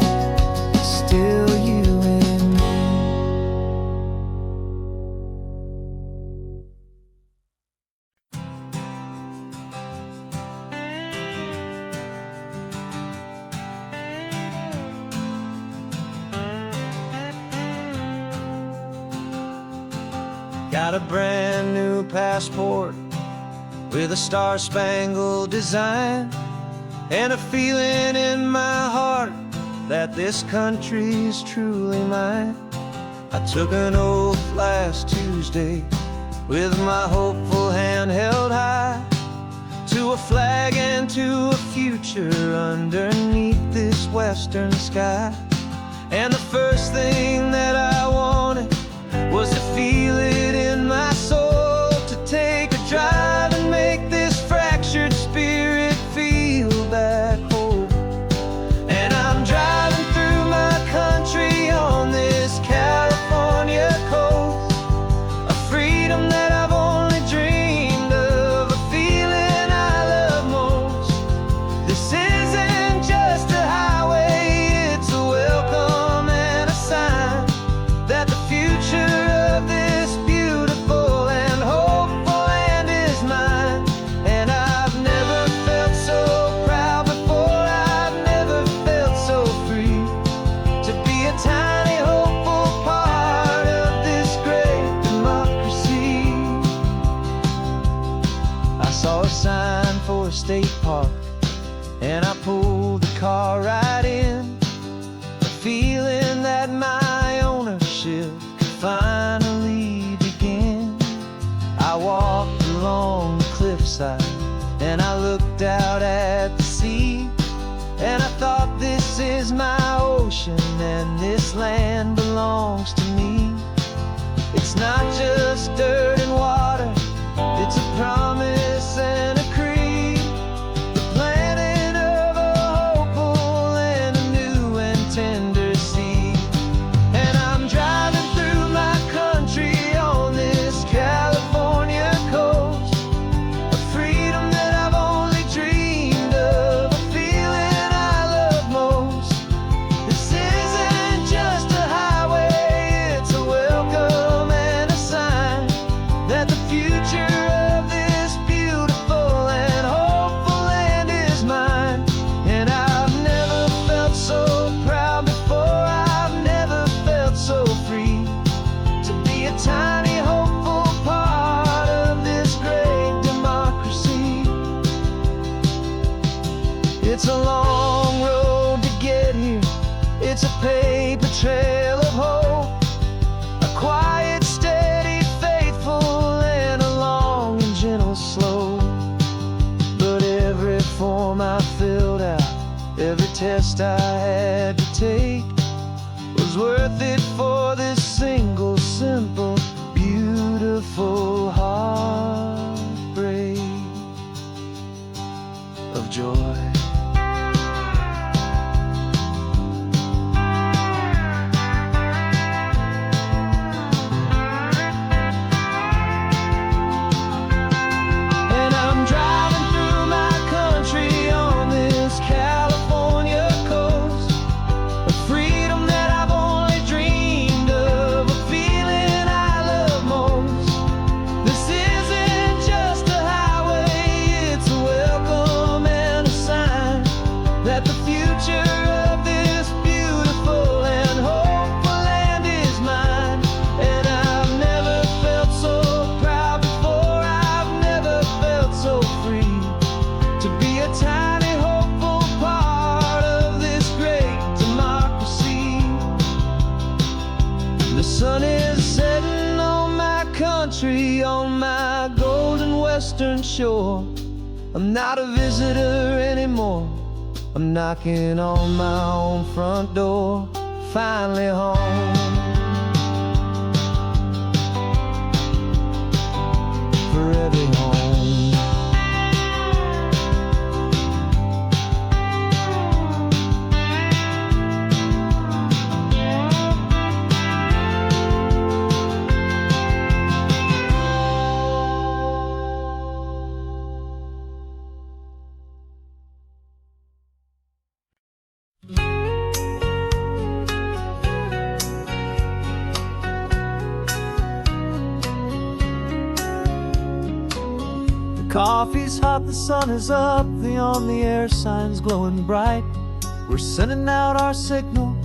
still you and me. Got a brand new passport with a star-spangled design, and a feeling in my heart that this country's truly mine. I took an oath last Tuesday with my hopeful hand held high, to a flag and to a future underneath this western sky. And the first thing that I wanted was to feel it in my soul, to take a drive and make this fractured spirit feel back home. And I'm driving through my country on this California coast, a freedom that I've only dreamed of, a feeling I love most. This isn't just a highway, it's a welcome and a sign that the future of this beautiful and hopeful land is mine. And I've never felt so proud before, I've never felt so free, to be a tiny hopeful part of this great democracy. I saw a sign for a state park, and I pulled the car right in, a feeling that my ownership could finally begin. I walked along the cliffside and I looked out at the sea, and I thought, this is my ocean and this land belongs to me. It's not just dirt and water, it's a promise and a creed, the planting of a hopeful and a new and tender seed. And I'm driving through my country on this California coast, a freedom that I've only dreamed of, a feeling I love most. This isn't just a highway, it's a welcome and a sign that the future of this beautiful and hopeful land is mine. And I've never felt so proud before, I've never felt so free, to be a tiny hopeful part of this great democracy. It's a long road to get here, it's a paper trail of hope, a quiet, steady, faithful, and a long and gentle slope. But every form I filled out, every test I had to take, was worth it for this single, simple, beautiful heartbreak of joy. And I'm driving through my country on this California coast, a freedom that I've only dreamed of, a feeling I love most. This isn't just a highway, it's a welcome and a sign that the future of this beautiful and hopeful land is mine. And I've never felt so proud before, I've never felt so free, to be a tiny hopeful part of this great democracy. The sun is setting on my country, on my golden western shore. I'm not a visitor anymore, I'm knocking on my own front door, finally home. For every home. Coffee's hot, the sun is up, the on-the-air sign's glowing bright. We're sending out our signal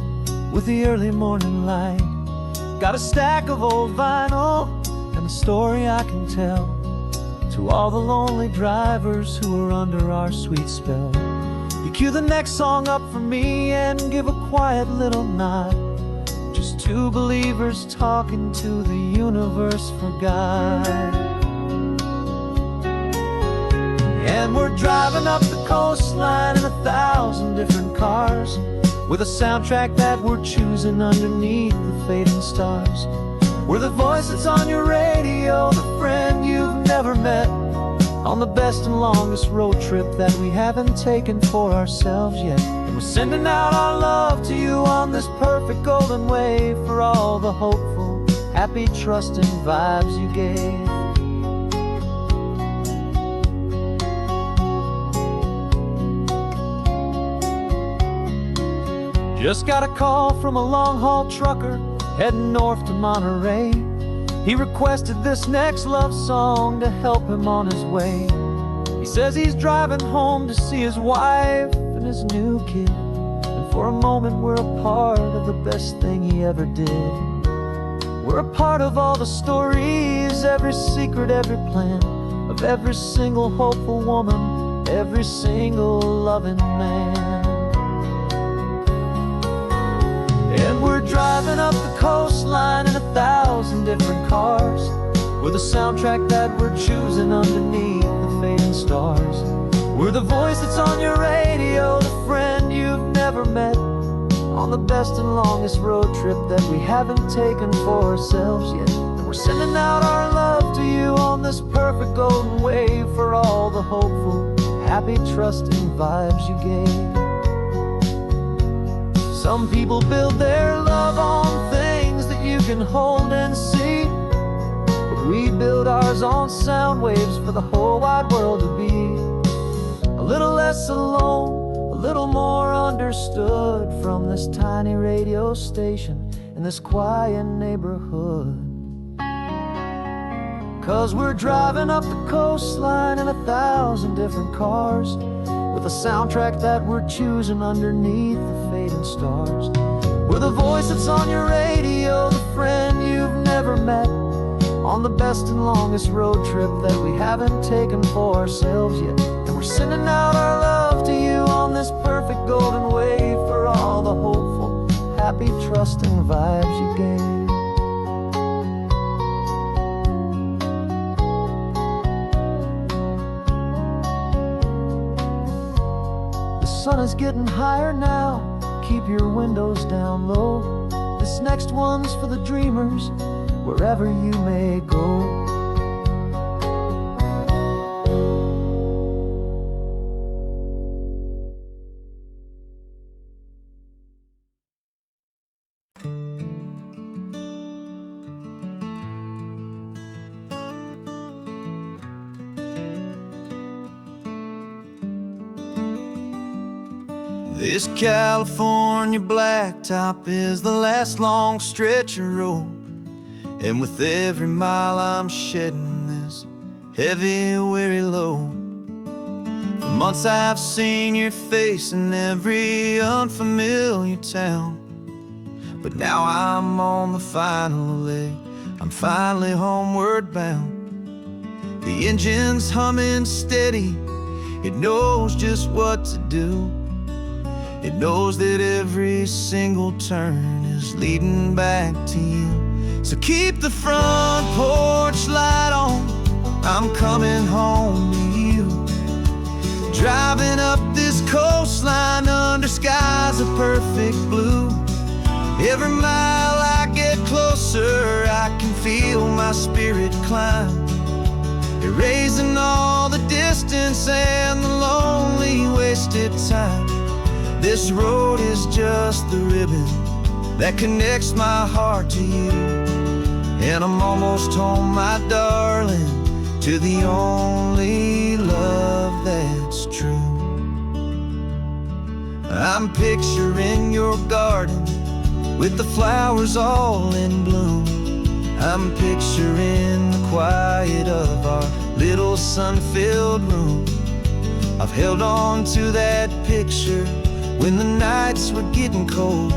with the early morning light. Got a stack of old vinyl and a the story I can tell to all the lonely drivers who are under our sweet spell. You cue the next song up for me and give a quiet little nod. Just two believers talking to the universe for God. And we're driving up the coastline in 1,000 different cars, with a soundtrack that we're choosing underneath the fading stars. We're the voice that's on your radio, the friend you've never met, on the best and longest road trip that we haven't taken for ourselves yet. And we're sending out our love to you on this perfect golden wave, for all the hopeful, happy, trusting vibes you gave. Just got a call from a long-haul trucker heading north to Monterey. He requested this next love song to help him on his way. He says he's driving home to see his wife and his new kid, and for a moment we're a part of the best thing he ever did. We're a part of all the stories, every secret, every plan, of every single hopeful woman, every single loving man. And we're driving up the coastline in 1,000 different cars, with a soundtrack that we're choosing underneath the fading stars. We're the voice that's on your radio, the friend you've never met, on the best and longest road trip that we haven't taken for ourselves yet. And we're sending out our love to you on this perfect golden wave, for all the hopeful, happy, trusting vibes you gave. Some people build their love on things that you can hold and see, but we build ours on sound waves for the whole wide world to be a little less alone, a little more understood, from this tiny radio station in this quiet neighborhood. 'Cause we're driving up the coastline in 1,000 different cars, with a soundtrack that we're choosing underneath the fading stars. We're the voice that's on your radio, the friend you've never met, on the best and longest road trip that we haven't taken for ourselves yet. And we're sending out our love to you on this perfect golden wave, for all the hopeful, happy, trusting vibes you gave. The sun is getting higher now, keep your windows down low. This next one's for the dreamers, wherever you may go. This California blacktop is the last long stretch of road, and with every mile I'm shedding this heavy, weary load. For months I've seen your face in every unfamiliar town, but now I'm on the final leg, I'm finally homeward bound. The engine's humming steady, it knows just what to do. It knows that every single turn is leading back to you. So keep the front porch light on, I'm coming home to you. Driving up this coastline under skies of perfect blue. Every mile I get closer, I can feel my spirit climb, erasing all the distance and the lonely wasted time. This road is just the ribbon that connects my heart to you, and I'm almost home, my darling, to the only love that's true. I'm picturing your garden with the flowers all in bloom. I'm picturing the quiet of our little sun-filled room. I've held on to that picture when the nights were getting cold,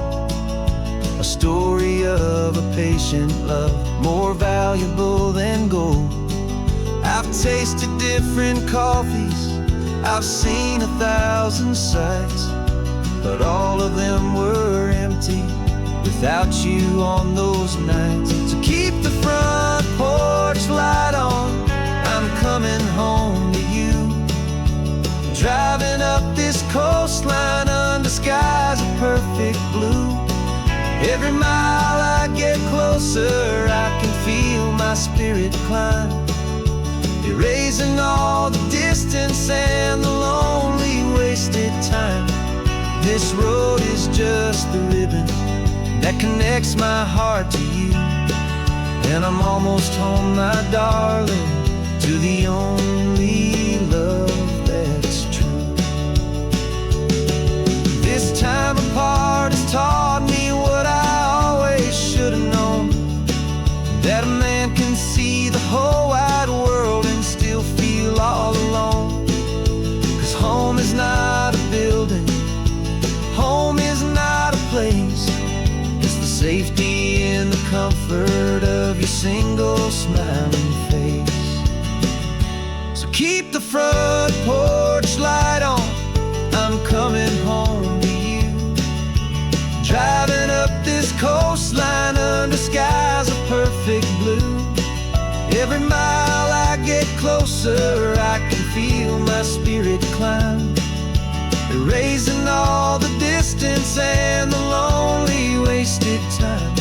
a story of a patient love, more valuable than tasted different coffees, I've seen 1,000 sights, but all of them were empty without you on those nights. So keep the front porch light on, I'm coming home to you. Driving up this coastline under skies of perfect blue. Every mile I get closer, I can feel my spirit climb, erasing all the distance and the lonely wasted time. This road is just the ribbon that connects my heart to you, and I'm almost home, my darling, to the only love that's true. This time apart has taught me what I always should have known, that a man can see the whole wide world and still feel all alone. 'Cause home is not a building, home is not a place, it's the safety and the comfort of your single smiling face. So keep the front porch light on, I'm coming home to you. Driving up this coastline under skies of perfect blue. Every mile I get closer, I can feel my spirit climb, erasing all the distance and the lonely wasted time.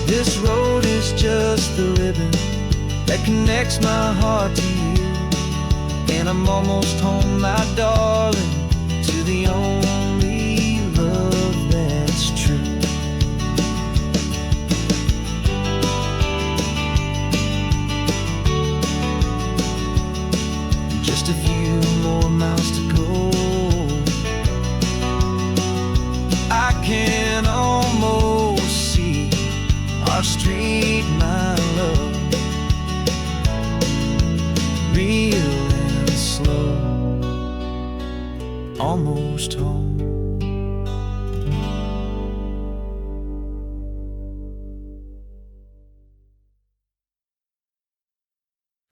This road is just the ribbon that connects my heart to you, and I'm almost home, my darling, to the only love that's true. Just a few more miles to go, I can almost see our street, my love, real and slow, almost home.